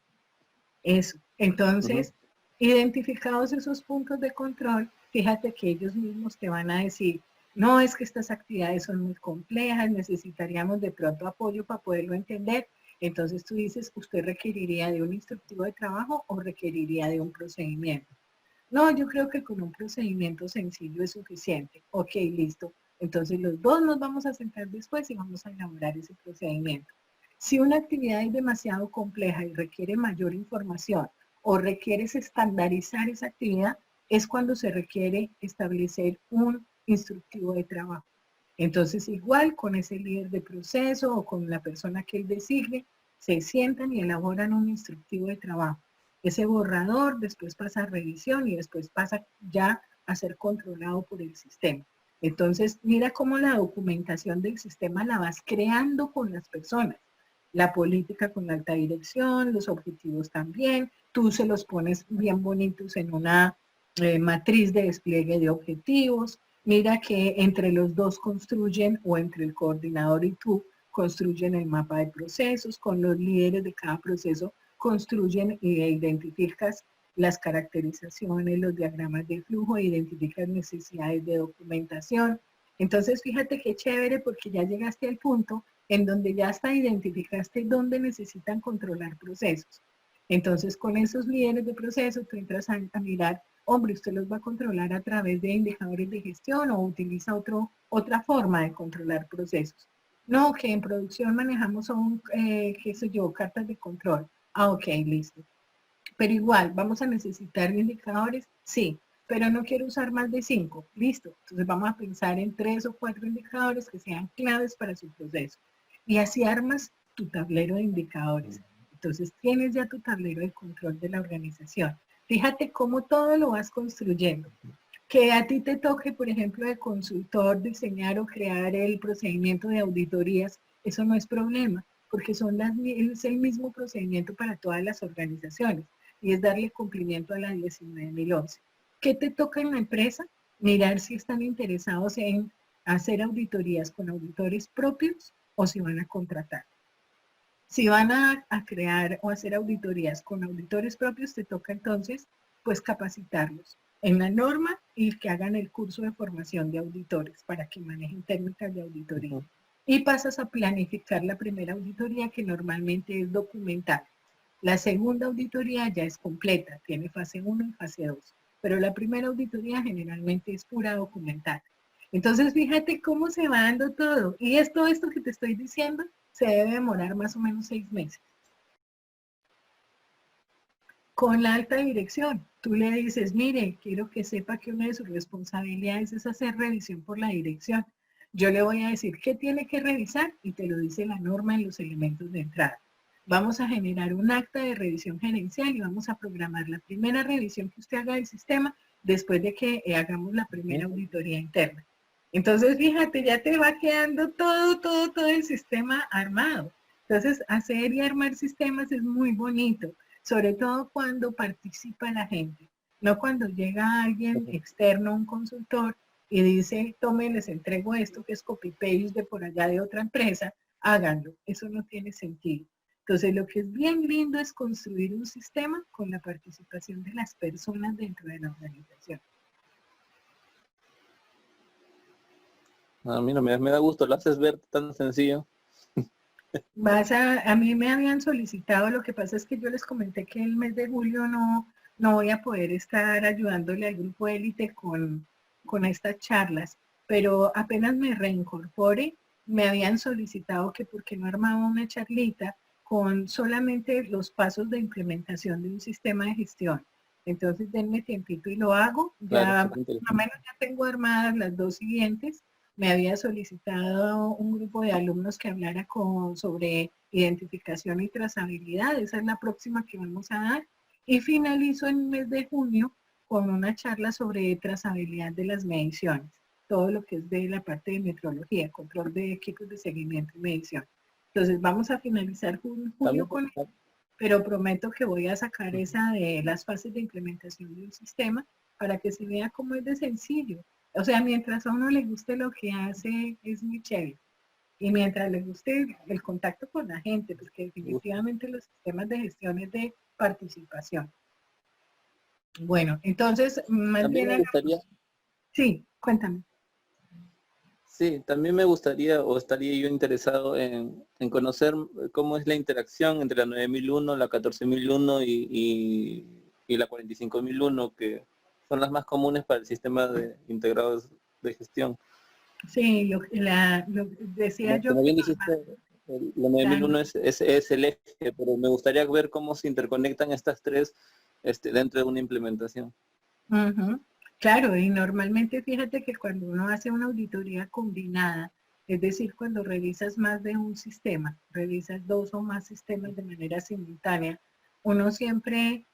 Eso. Entonces, identificados esos puntos de control, fíjate que ellos mismos te van a decir, no, es que estas actividades son muy complejas, necesitaríamos de pronto apoyo para poderlo entender. Entonces tú dices, ¿usted requeriría de un instructivo de trabajo o requeriría de un procedimiento? No, yo creo que con un procedimiento sencillo es suficiente. Ok, listo. Entonces los dos nos vamos a sentar después y vamos a elaborar ese procedimiento. Si una actividad es demasiado compleja y requiere mayor información o requieres estandarizar esa actividad, es cuando se requiere establecer un instructivo de trabajo. Entonces igual con ese líder de proceso o con la persona que él designe, se sientan y elaboran un instructivo de trabajo. Ese borrador después pasa a revisión y después pasa ya a ser controlado por el sistema. Entonces, mira cómo la documentación del sistema la vas creando con las personas. La política con la alta dirección, los objetivos también. Tú se los pones bien bonitos en una matriz de despliegue de objetivos. Mira que entre los dos construyen, o entre el coordinador y tú, construyen el mapa de procesos, con los líderes de cada proceso construyen e identificas las caracterizaciones, los diagramas de flujo, identificas necesidades de documentación. Entonces, fíjate qué chévere porque ya llegaste al punto en donde ya hasta identificaste dónde necesitan controlar procesos. Entonces, con esos líderes de proceso, tú entras a mirar, hombre, usted los va a controlar a través de indicadores de gestión o utiliza otra forma de controlar procesos. No, que en producción manejamos qué sé yo, cartas de control. Ah, ok, listo. Pero igual, ¿vamos a necesitar indicadores? Sí, pero no quiero usar más de 5. Listo. Entonces vamos a pensar en 3 o 4 indicadores que sean claves para su proceso. Y así armas tu tablero de indicadores. Entonces tienes ya tu tablero de control de la organización. Fíjate cómo todo lo vas construyendo. Que a ti te toque, por ejemplo, de consultor, diseñar o crear el procedimiento de auditorías, eso no es problema, porque es el mismo procedimiento para todas las organizaciones y es darle cumplimiento a la 19.011. ¿Qué te toca en la empresa? Mirar si están interesados en hacer auditorías con auditores propios o si van a contratar. Si van a crear o hacer auditorías con auditores propios, te toca entonces pues capacitarlos en la norma y que hagan el curso de formación de auditores para que manejen técnicas de auditoría. Y pasas a planificar la primera auditoría, que normalmente es documental. La segunda auditoría ya es completa, tiene fase 1 y fase 2, pero la primera auditoría generalmente es pura documental. Entonces fíjate cómo se va dando todo. Y esto que te estoy diciendo se debe demorar más o menos 6 meses. Con la alta dirección, tú le dices, mire, quiero que sepa que una de sus responsabilidades es hacer revisión por la dirección. Yo le voy a decir qué tiene que revisar y te lo dice la norma en los elementos de entrada. Vamos a generar un acta de revisión gerencial y vamos a programar la primera revisión que usted haga del sistema después de que hagamos la primera auditoría interna. Entonces, fíjate, ya te va quedando todo el sistema armado. Entonces, hacer y armar sistemas es muy bonito, sobre todo cuando participa la gente. No cuando llega alguien externo, un consultor, y dice, tome, les entrego esto que es copy-paste de por allá de otra empresa, háganlo. Eso no tiene sentido. Entonces, lo que es bien lindo es construir un sistema con la participación de las personas dentro de la organización. A mí no me da gusto, lo haces ver tan sencillo. A mí me habían solicitado, lo que pasa es que yo les comenté que el mes de julio no voy a poder estar ayudándole al grupo élite con estas charlas, pero apenas me reincorpore, me habían solicitado que por qué no armaba una charlita con solamente los pasos de implementación de un sistema de gestión. Entonces denme tiempito y lo hago. Claro, Ya más o menos ya tengo armadas las dos siguientes. Me había solicitado un grupo de alumnos que hablara sobre identificación y trazabilidad. Esa es la próxima que vamos a dar. Y finalizo en el mes de junio con una charla sobre trazabilidad de las mediciones. Todo lo que es de la parte de metrología, control de equipos de seguimiento y medición. Entonces vamos a finalizar junio con eso, pero prometo que voy a sacar esa de las fases de implementación de un sistema para que se vea cómo es de sencillo. O sea, mientras a uno le guste lo que hace, es muy chévere. Y mientras le guste el contacto con la gente, porque definitivamente los sistemas de gestión es de participación. Bueno, entonces, más También bien... me gustaría, Sí, cuéntame. sí, también me gustaría o estaría yo interesado en conocer cómo es la interacción entre la 9001, la 14001 y la 45001, que son las más comunes para el sistema de integrados de gestión. Sí, lo decía yo Como que bien dijiste, la 9001 es el eje, pero me gustaría ver cómo se interconectan estas tres dentro de una implementación. Ujú. Claro, y normalmente fíjate que cuando uno hace una auditoría combinada, es decir, cuando revisas más de un sistema, revisas dos o más sistemas de manera simultánea, uno siempre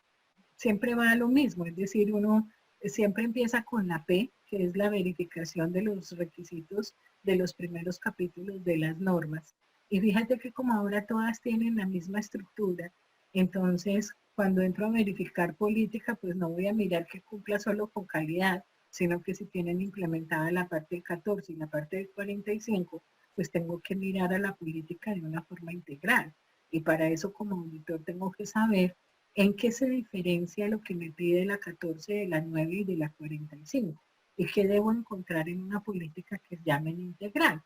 va a lo mismo, es decir, uno siempre empieza con la P, que es la verificación de los requisitos de los primeros capítulos de las normas. Y fíjate que como ahora todas tienen la misma estructura, entonces cuando entro a verificar política, pues no voy a mirar que cumpla solo con calidad, sino que si tienen implementada la parte del 14 y la parte del 45, pues tengo que mirar a la política de una forma integral. Y para eso como auditor tengo que saber ¿en qué se diferencia lo que me pide la 14 de la 9 y de la 45? ¿Y qué debo encontrar en una política que llamen integral?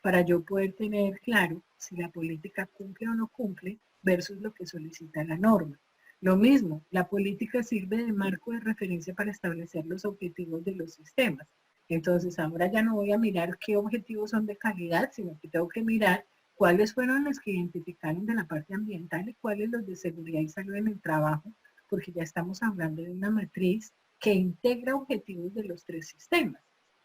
Para yo poder tener claro si la política cumple o no cumple versus lo que solicita la norma. Lo mismo, la política sirve de marco de referencia para establecer los objetivos de los sistemas. Entonces ahora ya no voy a mirar qué objetivos son de calidad, sino que tengo que mirar cuáles fueron los que identificaron de la parte ambiental y cuáles los de seguridad y salud en el trabajo, porque ya estamos hablando de una matriz que integra objetivos de los tres sistemas.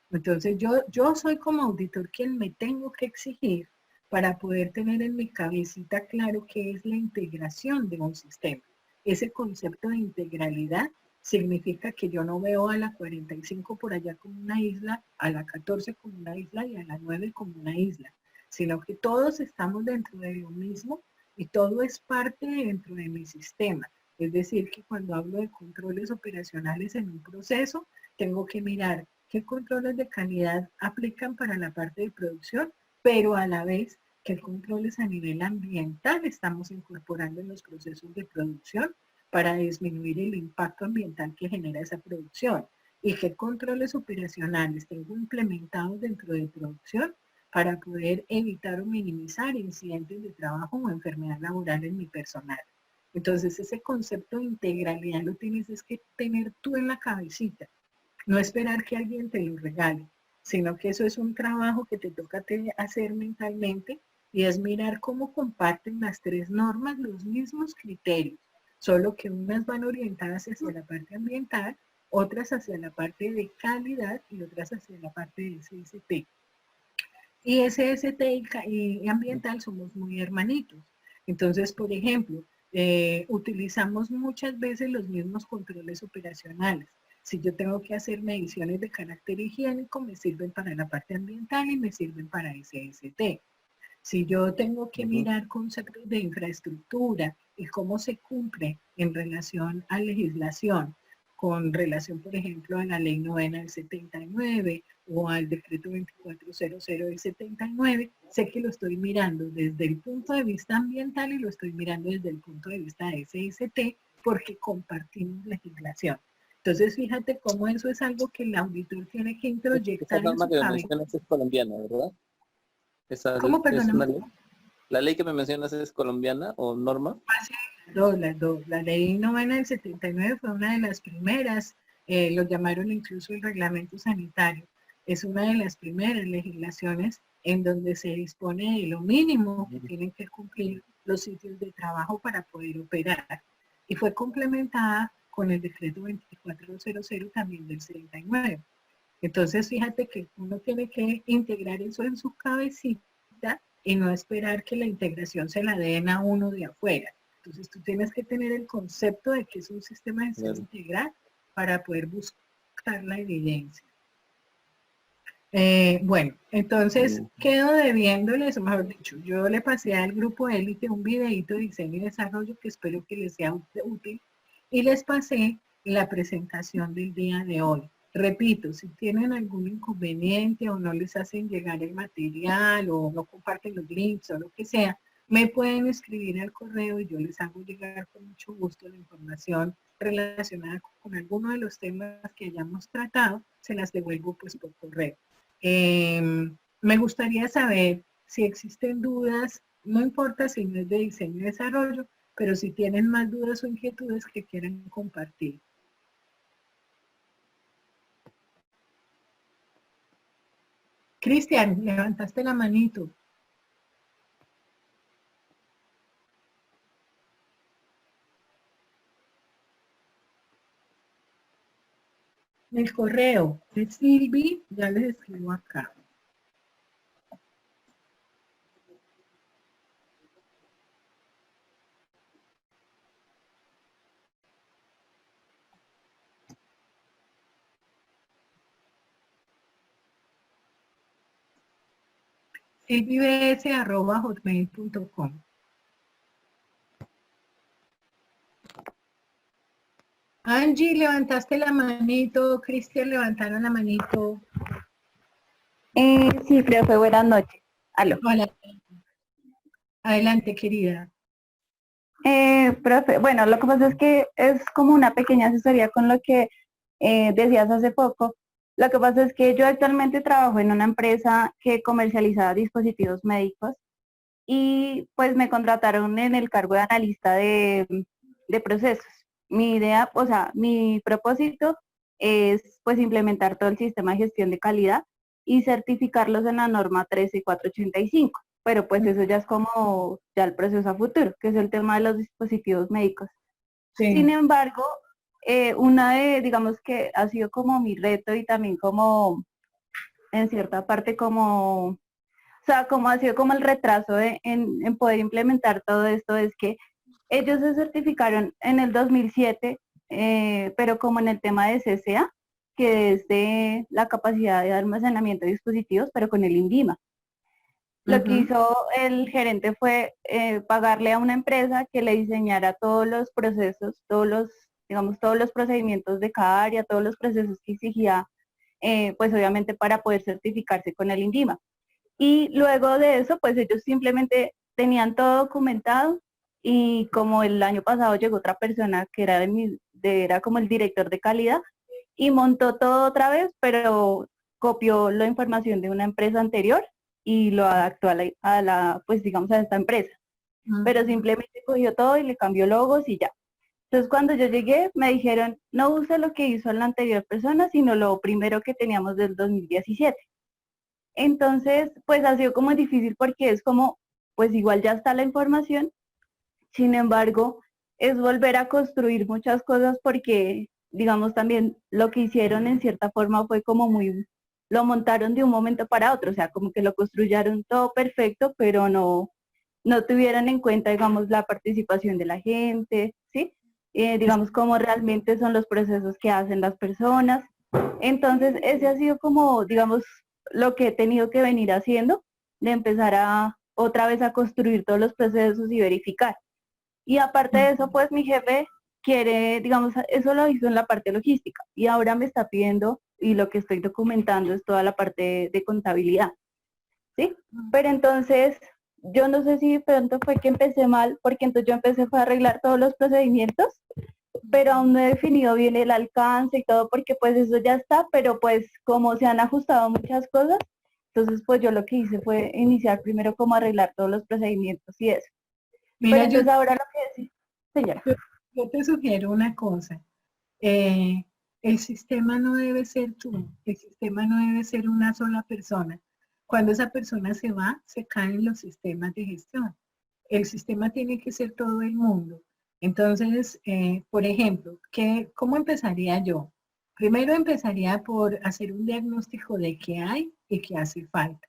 Entonces yo soy como auditor quien me tengo que exigir para poder tener en mi cabecita claro qué es la integración de un sistema. Ese concepto de integralidad significa que yo no veo a la 45 por allá como una isla, a la 14 como una isla y a la 9 como una isla, sino que todos estamos dentro de lo mismo y todo es parte dentro de mi sistema. Es decir, que cuando hablo de controles operacionales en un proceso, tengo que mirar qué controles de calidad aplican para la parte de producción, pero a la vez qué controles a nivel ambiental estamos incorporando en los procesos de producción para disminuir el impacto ambiental que genera esa producción y qué controles operacionales tengo implementados dentro de producción para poder evitar o minimizar incidentes de trabajo o enfermedad laboral en mi personal. Entonces ese concepto de integralidad lo tienes es que tener tú en la cabecita, no esperar que alguien te lo regale, sino que eso es un trabajo que te toca hacer mentalmente y es mirar cómo comparten las tres normas los mismos criterios, solo que unas van orientadas hacia la parte ambiental, otras hacia la parte de calidad y otras hacia la parte de SST. Y SST y ambiental somos muy hermanitos. Entonces, por ejemplo, utilizamos muchas veces los mismos controles operacionales. Si yo tengo que hacer mediciones de carácter higiénico, me sirven para la parte ambiental y me sirven para SST. Si yo tengo que mirar conceptos de infraestructura y cómo se cumple en relación a legislación con relación, por ejemplo, a la ley novena del 79 o al decreto 2400 del 79, sé que lo estoy mirando desde el punto de vista ambiental y lo estoy mirando desde el punto de vista de SST porque compartimos legislación. Entonces, fíjate cómo eso es algo que el auditor tiene que Esa introyectar en norma su que me cabeza. mencionas es colombiana, ¿verdad? ¿Cómo, Es perdóname? una ley. ¿La ley que me mencionas es colombiana o norma? Las dos. La ley novena del 79 fue una de las primeras, lo llamaron incluso el reglamento sanitario. Es una de las primeras legislaciones en donde se dispone de lo mínimo que tienen que cumplir los sitios de trabajo para poder operar. Y fue complementada con el decreto 2400 también del 79. Entonces, fíjate que uno tiene que integrar eso en su cabecita y no esperar que la integración se la den a uno de afuera. Entonces, tú tienes que tener el concepto de que es un sistema de gestión integral para poder buscar la evidencia. Bueno, entonces quedo debiéndoles, mejor dicho, yo le pasé al grupo élite un videito de diseño y desarrollo que espero que les sea útil y les pasé la presentación del día de hoy. Repito, si tienen algún inconveniente o no les hacen llegar el material o no comparten los links o lo que sea, me pueden escribir al correo y yo les hago llegar con mucho gusto la información relacionada con alguno de los temas que hayamos tratado, se las devuelvo pues por correo. Me gustaría saber si existen dudas, no importa si no es de diseño y desarrollo, pero si tienen más dudas o inquietudes que quieran compartir. Cristian, levantaste la manito. El correo de Silvi, ya les escribo acá. silvibs@hotmail.com. Angie, levantaste la manito. Cristian, levantaron la manito. Sí, profe, buenas noches. Aló. Hola. Adelante, querida. Profe, bueno, lo que pasa es que es como una pequeña asesoría con lo que decías hace poco. Lo que pasa es que yo actualmente trabajo en una empresa que comercializa dispositivos médicos y pues me contrataron en el cargo de analista de procesos. Mi idea, o sea, mi propósito es pues implementar todo el sistema de gestión de calidad y certificarlos en la norma 13485, pero pues eso ya es como ya el proceso a futuro, que es el tema de los dispositivos médicos. Sí. Sin embargo, una de, digamos que ha sido como mi reto y también como, en cierta parte como, o sea, como ha sido como el retraso en poder implementar todo esto, es que ellos se certificaron en el 2007, pero como en el tema de CCA, que es de la capacidad de almacenamiento de dispositivos, pero con el INVIMA. Lo que hizo el gerente fue pagarle a una empresa que le diseñara todos los procesos, digamos, todos los procedimientos de cada área, todos los procesos que exigía, pues obviamente para poder certificarse con el INVIMA. Y luego de eso, pues ellos simplemente tenían todo documentado y como el año pasado llegó otra persona que era, era como el director de calidad y montó todo otra vez, pero copió la información de una empresa anterior y lo adaptó a la pues digamos a esta empresa. Pero simplemente cogió todo y le cambió logos y ya. Entonces cuando yo llegué me dijeron, no use lo que hizo la anterior persona, sino lo primero que teníamos del 2017. Entonces, pues ha sido como difícil porque es como, pues igual ya está la información, sin embargo, es volver a construir muchas cosas porque, digamos, también lo que hicieron en cierta forma fue como muy, lo montaron de un momento para otro, o sea, como que lo construyeron todo perfecto, pero no tuvieron en cuenta, digamos, la participación de la gente, ¿sí? Digamos, cómo realmente son los procesos que hacen las personas. Entonces, ese ha sido como, digamos, lo que he tenido que venir haciendo, de empezar a otra vez a construir todos los procesos y verificar. Y aparte de eso, pues mi jefe quiere, digamos, eso lo hizo en la parte logística y ahora me está pidiendo, y lo que estoy documentando es toda la parte de contabilidad, ¿sí? Pero entonces, yo no sé si de pronto fue que empecé mal, porque entonces yo empecé fue a arreglar todos los procedimientos, pero aún no he definido bien el alcance y todo, porque pues eso ya está, pero pues como se han ajustado muchas cosas, entonces pues yo lo que hice fue iniciar primero como arreglar todos los procedimientos y eso. Pero Mira, entonces ahora lo que sí, señora. yo te sugiero una cosa. Eh, el sistema no debe ser tú, el sistema no debe ser una sola persona. Cuando esa persona se va, se caen los sistemas de gestión. El sistema tiene que ser todo el mundo. Entonces, por ejemplo, ¿cómo empezaría yo? Primero empezaría por hacer un diagnóstico de qué hay y qué hace falta.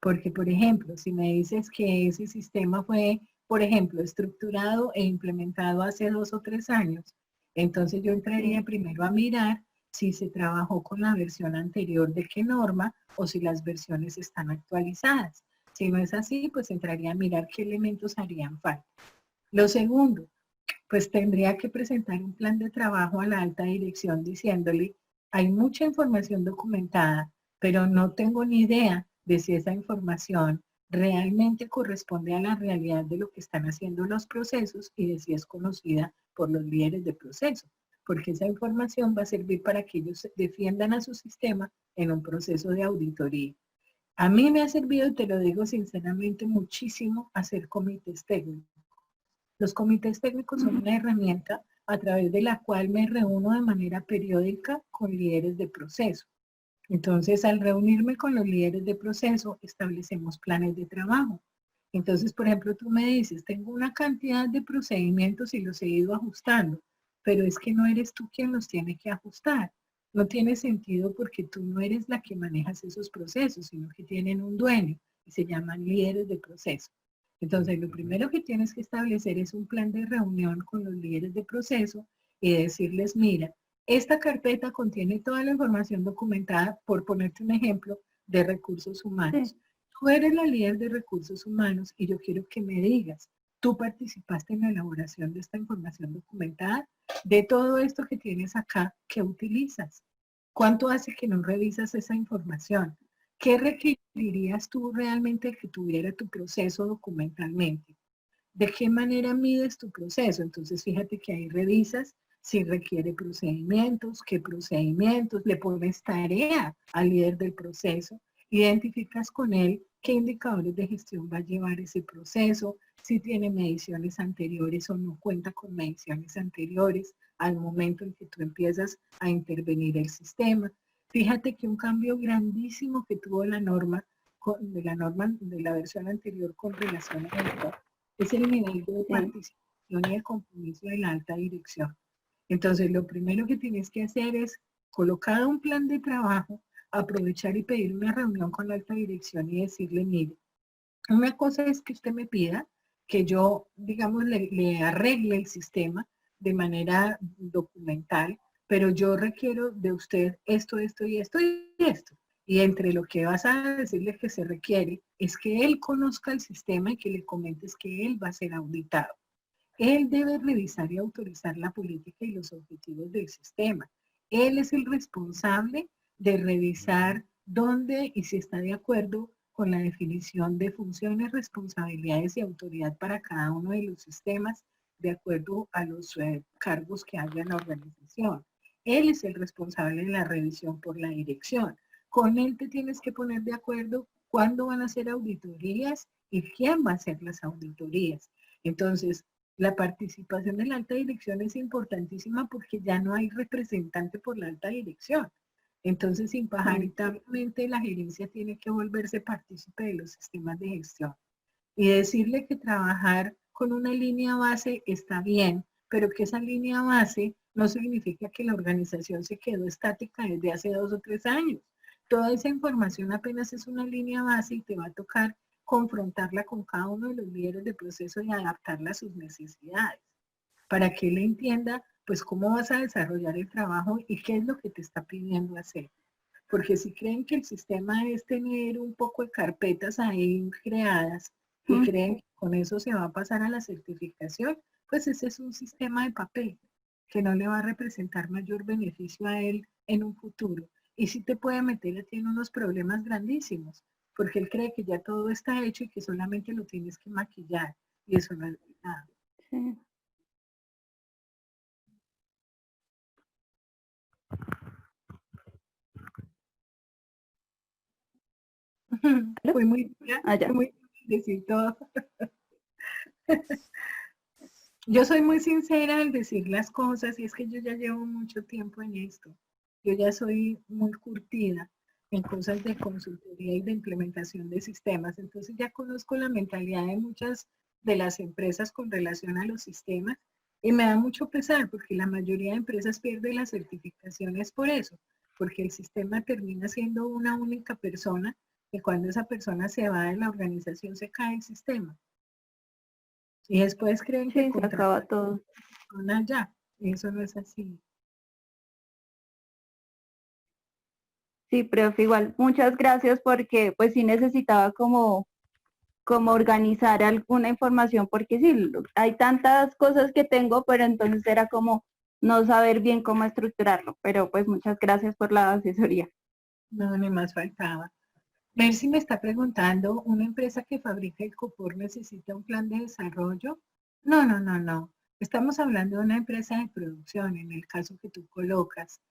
Porque, por ejemplo, si me dices que ese sistema fue, por ejemplo, estructurado e implementado hace 2 o 3 años, entonces yo entraría primero a mirar si se trabajó con la versión anterior de qué norma o si las versiones están actualizadas. Si no es así, pues entraría a mirar qué elementos harían falta. Lo segundo, pues tendría que presentar un plan de trabajo a la alta dirección diciéndole, hay mucha información documentada, pero no tengo ni idea de si esa información realmente corresponde a la realidad de lo que están haciendo los procesos y de si es conocida por los líderes de proceso, porque esa información va a servir para que ellos defiendan a su sistema en un proceso de auditoría. A mí me ha servido, y te lo digo sinceramente, muchísimo hacer comités técnicos. Los comités técnicos son una herramienta a través de la cual me reúno de manera periódica con líderes de proceso. Entonces, al reunirme con los líderes de proceso, establecemos planes de trabajo. Entonces, por ejemplo, tú me dices, tengo una cantidad de procedimientos y los he ido ajustando, pero es que no eres tú quien los tiene que ajustar. No tiene sentido porque tú no eres la que manejas esos procesos, sino que tienen un dueño y se llaman líderes de proceso. Entonces, lo primero que tienes que establecer es un plan de reunión con los líderes de proceso y decirles, mira, esta carpeta contiene toda la información documentada, por ponerte un ejemplo, de recursos humanos. Sí. Tú eres la líder de recursos humanos y yo quiero que me digas, tú participaste en la elaboración de esta información documentada, de todo esto que tienes acá, ¿qué utilizas? ¿Cuánto hace que no revisas esa información? ¿Qué requerirías tú realmente que tuviera tu proceso documentalmente? ¿De qué manera mides tu proceso? Entonces, fíjate que ahí revisas si requiere procedimientos, qué procedimientos, le pones tarea al líder del proceso, identificas con él qué indicadores de gestión va a llevar ese proceso, si tiene mediciones anteriores o no cuenta con mediciones anteriores al momento en que tú empiezas a intervenir el sistema. Fíjate que un cambio grandísimo que tuvo la norma, de la versión anterior con relación a esto, es el nivel de participación y el compromiso de la alta dirección. Entonces, lo primero que tienes que hacer es colocar un plan de trabajo, aprovechar y pedir una reunión con la alta dirección y decirle, mire, una cosa es que usted me pida que yo, digamos, le arregle el sistema de manera documental, pero yo requiero de usted esto, esto y esto y esto. Y entre lo que vas a decirle que se requiere es que él conozca el sistema y que le comentes que él va a ser auditado. Él debe revisar y autorizar la política y los objetivos del sistema. Él es el responsable de revisar dónde y si está de acuerdo con la definición de funciones, responsabilidades y autoridad para cada uno de los sistemas de acuerdo a los cargos que haya en la organización. Él es el responsable de la revisión por la dirección. Con él te tienes que poner de acuerdo cuándo van a ser auditorías y quién va a hacer las auditorías. Entonces, la participación de la alta dirección es importantísima porque ya no hay representante por la alta dirección. Entonces, imparitable la gerencia tiene que volverse partícipe de los sistemas de gestión y decirle que trabajar con una línea base está bien, pero que esa línea base no significa que la organización se quedó estática desde hace 2 o 3 años. Toda esa información apenas es una línea base y te va a tocar confrontarla con cada uno de los líderes de proceso y adaptarla a sus necesidades, para que él entienda pues cómo vas a desarrollar el trabajo y qué es lo que te está pidiendo hacer. Porque si creen que el sistema es tener un poco de carpetas ahí creadas y creen que con eso se va a pasar a la certificación, pues ese es un sistema de papel. que no le va a representar mayor beneficio a él en un futuro. Y sí te puede meter a ti en unos problemas grandísimos, porque él cree que ya todo está hecho y que solamente lo tienes que maquillar. Y eso no es nada. Sí. Fue muy dura, Allá. fue muy dura decir todo. Yo soy muy sincera al decir las cosas y es que yo ya llevo mucho tiempo en esto. Yo ya soy muy curtida en cosas de consultoría y de implementación de sistemas. Entonces ya conozco la mentalidad de muchas de las empresas con relación a los sistemas y me da mucho pesar porque la mayoría de empresas pierde las certificaciones por eso, porque el sistema termina siendo una única persona y cuando esa persona se va de la organización se cae el sistema. Y después creen que Sí, se acaba todo. contratan ya. Y eso no es así. Sí, profe, igual, muchas gracias porque pues sí necesitaba como organizar alguna información porque sí, hay tantas cosas que tengo, pero entonces era como no saber bien cómo estructurarlo, pero pues muchas gracias por la asesoría. No, ni más faltaba. Ver si me está preguntando, ¿una empresa que fabrica el copor necesita un plan de desarrollo? No, no, no, no. Estamos hablando de una empresa de producción, en el caso que tú colocas.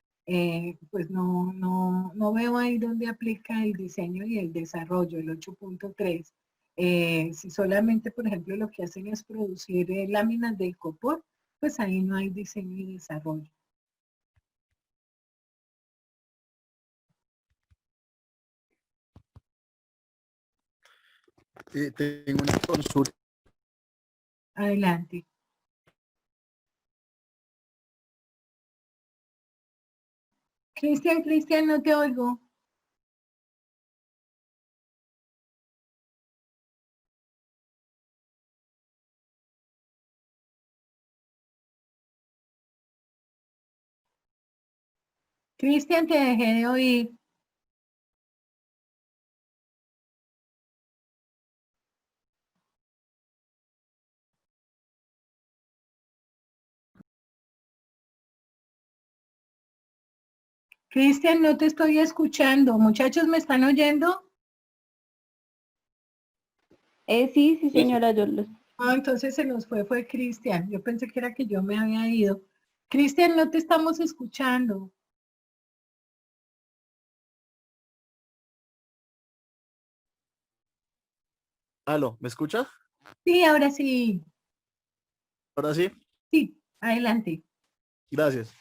Pues no veo ahí dónde aplica el diseño y el desarrollo, el 8.3. Si solamente, por ejemplo, lo que hacen es producir láminas del copor, pues ahí no hay diseño y desarrollo. Tengo una consulta. Adelante. Cristian, no te oigo. Cristian, te dejé de oír. Cristian, no te estoy escuchando. Muchachos, ¿me están oyendo? Sí, Sí, sí. señora, yo los... Ah, entonces se nos fue Cristian. Yo pensé que era que yo me había ido. Cristian, no te estamos escuchando. Aló, ¿me escucha? Sí, ahora sí. Ahora sí, Sí, adelante. gracias.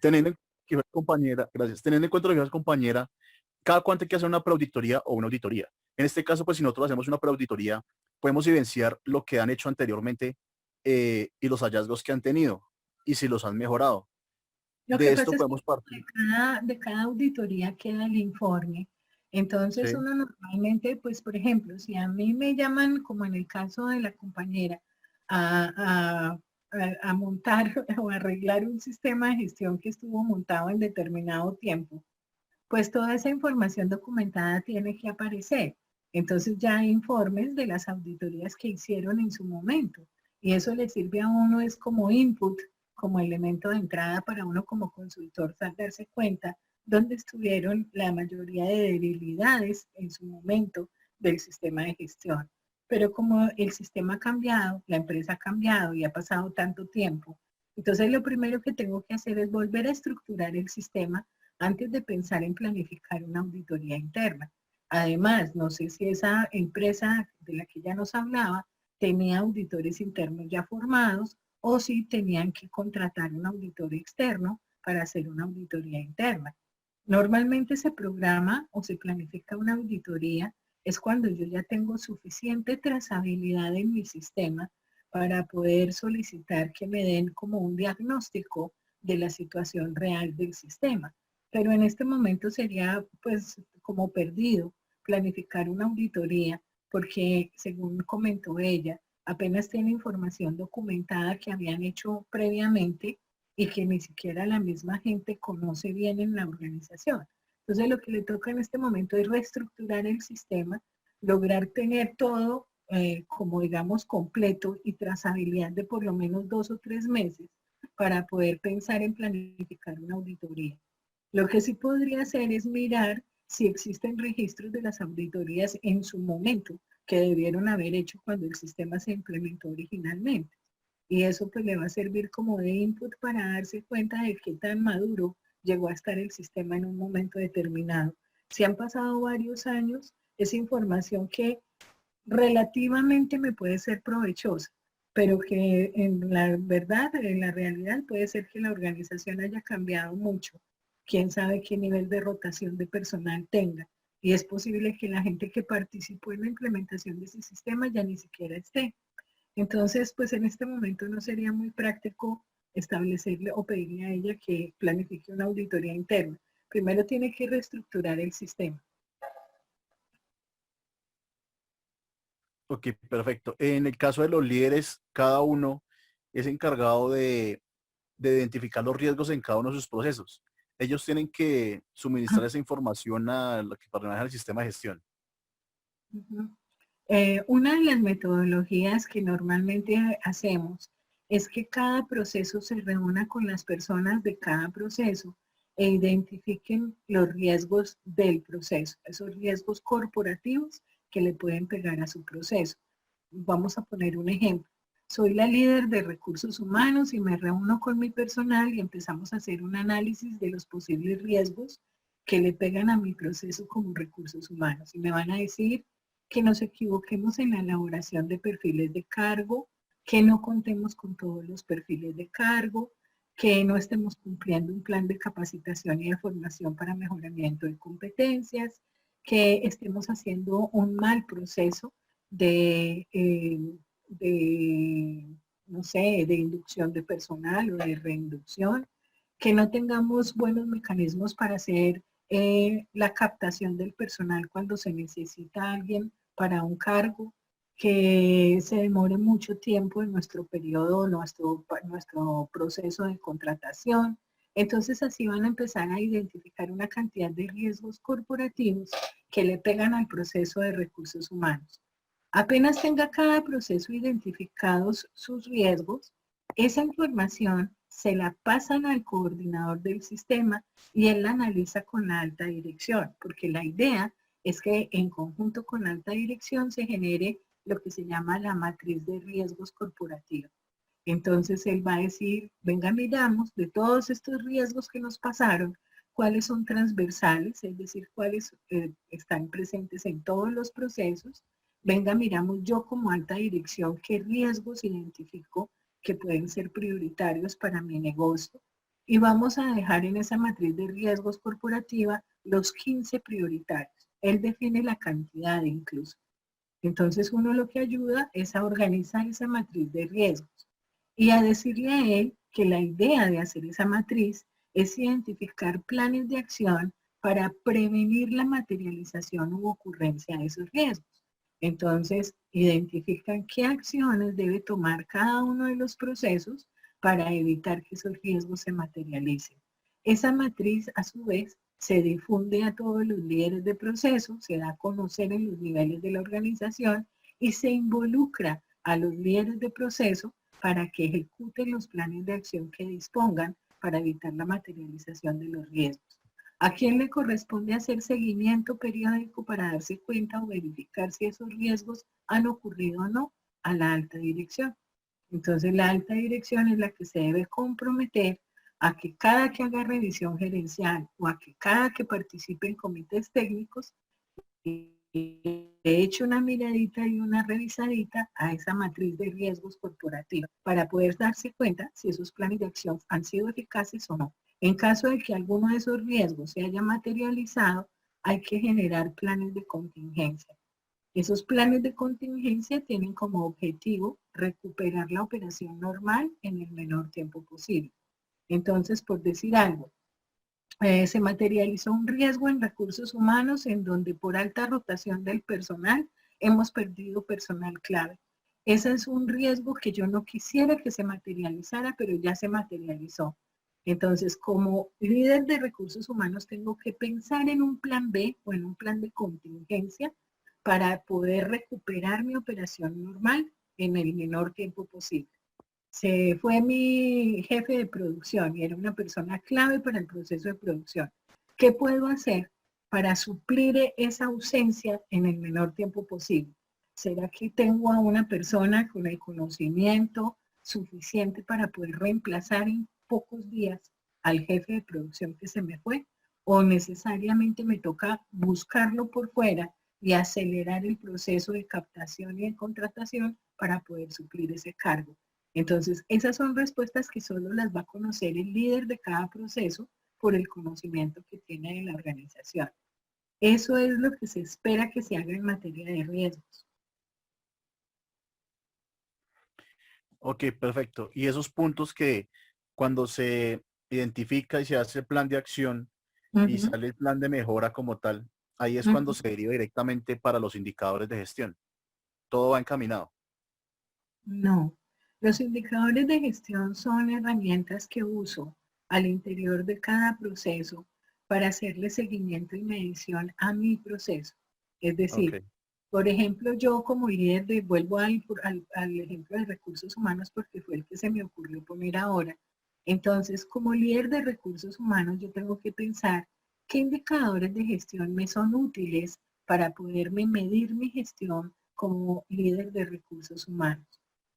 Teniendo en que fue compañera, gracias. Teniendo en cuenta lo que es compañera, cada cuánto hay que hacer una preauditoría o una auditoría. En este caso, pues si nosotros hacemos una preauditoría, podemos evidenciar lo que han hecho anteriormente y los hallazgos que han tenido y si los han mejorado. Lo que De esto pasa es que podemos partir. de cada auditoría queda el informe. Entonces Sí, uno normalmente, pues por ejemplo, si a mí me llaman, como en el caso de la compañera, a, a montar o arreglar un sistema de gestión que estuvo montado en determinado tiempo, pues toda esa información documentada tiene que aparecer. Entonces ya hay informes de las auditorías que hicieron en su momento y eso le sirve a uno es como input, como elemento de entrada para uno como consultor darse cuenta dónde estuvieron la mayoría de debilidades en su momento del sistema de gestión. Pero como el sistema ha cambiado, la empresa ha cambiado y ha pasado tanto tiempo, entonces lo primero que tengo que hacer es volver a estructurar el sistema antes de pensar en planificar una auditoría interna. Además, no sé si esa empresa de la que ya nos hablaba tenía auditores internos ya formados o si tenían que contratar un auditor externo para hacer una auditoría interna. Normalmente se programa o se planifica una auditoría es cuando yo ya tengo suficiente trazabilidad en mi sistema para poder solicitar que me den como un diagnóstico de la situación real del sistema. Pero en este momento sería pues como perdido planificar una auditoría porque según comentó ella, apenas tiene información documentada que habían hecho previamente y que ni siquiera la misma gente conoce bien en la organización. Entonces lo que le toca en este momento es reestructurar el sistema, lograr tener todo como digamos completo y trazabilidad de por lo menos 2 o 3 meses para poder pensar en planificar una auditoría. Lo que sí podría hacer es mirar si existen registros de las auditorías en su momento que debieron haber hecho cuando el sistema se implementó originalmente. Y eso pues le va a servir como de input para darse cuenta de qué tan maduro llegó a estar el sistema en un momento determinado. Si han pasado varios años, es información que relativamente me puede ser provechosa, pero que en la verdad, en la realidad, puede ser que la organización haya cambiado mucho. Quién sabe qué nivel de rotación de personal tenga. Y es posible que la gente que participó en la implementación de ese sistema ya ni siquiera esté. Entonces, pues en este momento no sería muy práctico establecerle o pedirle a ella que planifique una auditoría interna. Primero tiene que reestructurar el sistema. Ok, perfecto. En el caso de los líderes, cada uno es encargado de identificar los riesgos en cada uno de sus procesos. Ellos tienen que suministrar esa información a la que para manejar el sistema de gestión. Una de las metodologías que normalmente hacemos es que cada proceso se reúna con las personas de cada proceso e identifiquen los riesgos del proceso, esos riesgos corporativos que le pueden pegar a su proceso. Vamos a poner un ejemplo. Soy la líder de recursos humanos y me reúno con mi personal y empezamos a hacer un análisis de los posibles riesgos que le pegan a mi proceso como recursos humanos. Y me van a decir que nos equivoquemos en la elaboración de perfiles de cargo, que no contemos con todos los perfiles de cargo, que no estemos cumpliendo un plan de capacitación y de formación para mejoramiento de competencias, que estemos haciendo un mal proceso de no sé, de inducción de personal o de reinducción, que no tengamos buenos mecanismos para hacer la captación del personal cuando se necesita alguien para un cargo, que se demore mucho tiempo en nuestro periodo, nuestro proceso de contratación. Entonces así van a empezar a identificar una cantidad de riesgos corporativos que le pegan al proceso de recursos humanos. Apenas tenga cada proceso identificados sus riesgos, esa información se la pasan al coordinador del sistema y él la analiza con la alta dirección, porque la idea es que en conjunto con la alta dirección se genere lo que se llama la matriz de riesgos corporativos. Entonces él va a decir, venga, miramos de todos estos riesgos que nos pasaron, cuáles son transversales, es decir, cuáles están presentes en todos los procesos. Venga, miramos yo como alta dirección qué riesgos identifico que pueden ser prioritarios para mi negocio. Y vamos a dejar en esa matriz de riesgos corporativa los 15 prioritarios. Él define la cantidad incluso. Entonces uno lo que ayuda es a organizar esa matriz de riesgos y a decirle a él que la idea de hacer esa matriz es identificar planes de acción para prevenir la materialización u ocurrencia de esos riesgos. Entonces, identifican qué acciones debe tomar cada uno de los procesos para evitar que esos riesgos se materialicen. Esa matriz, a su vez, se difunde a todos los líderes de proceso, se da a conocer en los niveles de la organización y se involucra a los líderes de proceso para que ejecuten los planes de acción que dispongan para evitar la materialización de los riesgos. ¿A quién le corresponde hacer seguimiento periódico para darse cuenta o verificar si esos riesgos han ocurrido o no? A la alta dirección. Entonces la alta dirección es la que se debe comprometer a que cada que haga revisión gerencial o a que cada que participe en comités técnicos le eche una miradita y una revisadita a esa matriz de riesgos corporativos para poder darse cuenta si esos planes de acción han sido eficaces o no. En caso de que alguno de esos riesgos se haya materializado, hay que generar planes de contingencia. Esos planes de contingencia tienen como objetivo recuperar la operación normal en el menor tiempo posible. Entonces, por decir algo, se materializó un riesgo en recursos humanos en donde por alta rotación del personal hemos perdido personal clave. Ese es un riesgo que yo no quisiera que se materializara, pero ya se materializó. Entonces, como líder de recursos humanos, tengo que pensar en un plan B o en un plan de contingencia para poder recuperar mi operación normal en el menor tiempo posible. Se fue mi jefe de producción y era una persona clave para el proceso de producción. ¿Qué puedo hacer para suplir esa ausencia en el menor tiempo posible? ¿Será que tengo a una persona con el conocimiento suficiente para poder reemplazar en pocos días al jefe de producción que se me fue? ¿O necesariamente me toca buscarlo por fuera y acelerar el proceso de captación y de contratación para poder suplir ese cargo? Entonces, esas son respuestas que solo las va a conocer el líder de cada proceso por el conocimiento que tiene de la organización. Eso es lo que se espera que se haga en materia de riesgos. Ok, perfecto. Y esos puntos que cuando se identifica y se hace el plan de acción y sale el plan de mejora como tal, ahí es cuando se deriva directamente para los indicadores de gestión. Todo va encaminado. No, los indicadores de gestión son herramientas que uso al interior de cada proceso para hacerle seguimiento y medición a mi proceso. Es decir, Ok. por ejemplo, yo como líder vuelvo al ejemplo de recursos humanos porque fue el que se me ocurrió poner ahora. Entonces, como líder de recursos humanos, yo tengo que pensar qué indicadores de gestión me son útiles para poderme medir mi gestión como líder de recursos humanos.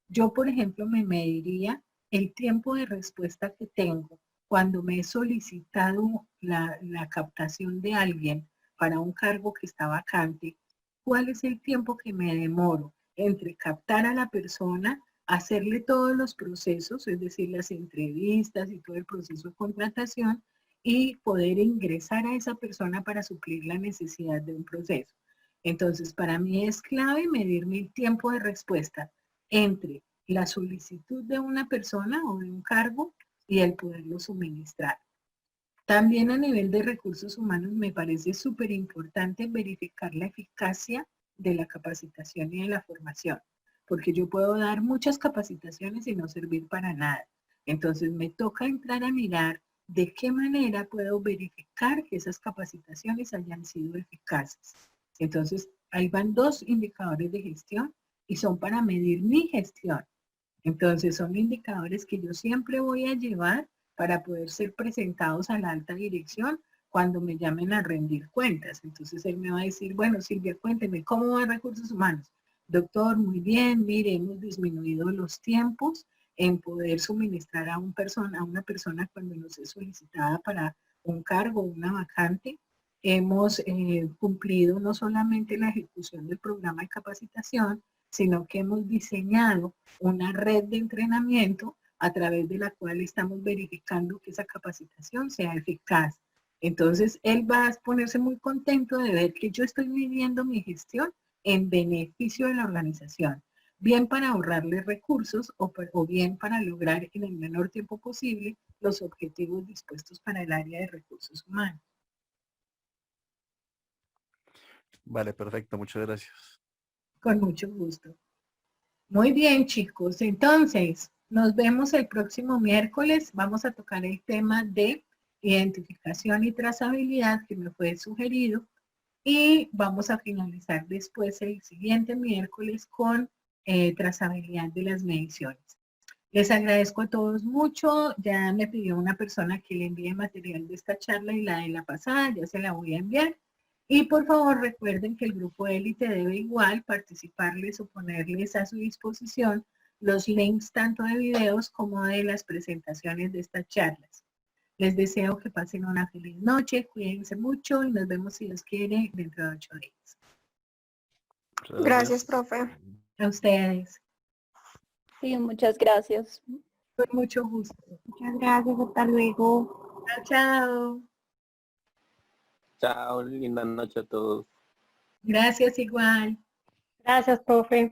Yo, por ejemplo, me mediría el tiempo de respuesta que tengo cuando me he solicitado la captación de alguien para un cargo que está vacante. ¿Cuál es el tiempo que me demoro entre captar a la persona, hacerle todos los procesos, es decir, las entrevistas y todo el proceso de contratación, y poder ingresar a esa persona para suplir la necesidad de un proceso? Entonces, para mí es clave medirme el tiempo de respuesta entre la solicitud de una persona o de un cargo y el poderlo suministrar. También a nivel de recursos humanos me parece súper importante verificar la eficacia de la capacitación y de la formación, porque yo puedo dar muchas capacitaciones y no servir para nada. Entonces me toca entrar a mirar de qué manera puedo verificar que esas capacitaciones hayan sido eficaces. Entonces ahí van dos indicadores de gestión y son para medir mi gestión. Entonces son indicadores que yo siempre voy a llevar para poder ser presentados a la alta dirección cuando me llamen a rendir cuentas. Entonces él me va a decir, bueno, Silvia, cuénteme, ¿cómo va recursos humanos? Doctor, muy bien, mire, hemos disminuido los tiempos en poder suministrar a una persona cuando nos es solicitada para un cargo, una vacante. Hemos cumplido no solamente la ejecución del programa de capacitación, sino que hemos diseñado una red de entrenamiento a través de la cual estamos verificando que esa capacitación sea eficaz. Entonces, él va a ponerse muy contento de ver que yo estoy midiendo mi gestión en beneficio de la organización, bien para ahorrarle recursos o bien para lograr en el menor tiempo posible los objetivos dispuestos para el área de recursos humanos. Vale, perfecto. Muchas gracias. Con mucho gusto. Muy bien, chicos. Entonces, nos vemos el próximo miércoles. Vamos a tocar el tema de identificación y trazabilidad que me fue sugerido. Y vamos a finalizar después el siguiente miércoles con trazabilidad de las mediciones. Les agradezco a todos mucho. Ya me pidió una persona que le envíe material de esta charla y la de la pasada. Ya se la voy a enviar. Y por favor recuerden que el grupo élite debe igual participarles o ponerles a su disposición los links tanto de videos como de las presentaciones de estas charlas. Les deseo que pasen una feliz noche, cuídense mucho y nos vemos si Dios quiere dentro de 8 días. Gracias, profe. A ustedes. Sí, muchas gracias. Con mucho gusto. Muchas gracias, hasta luego. Chao, chao. Chao, linda noche a todos. Gracias igual. Gracias, profe.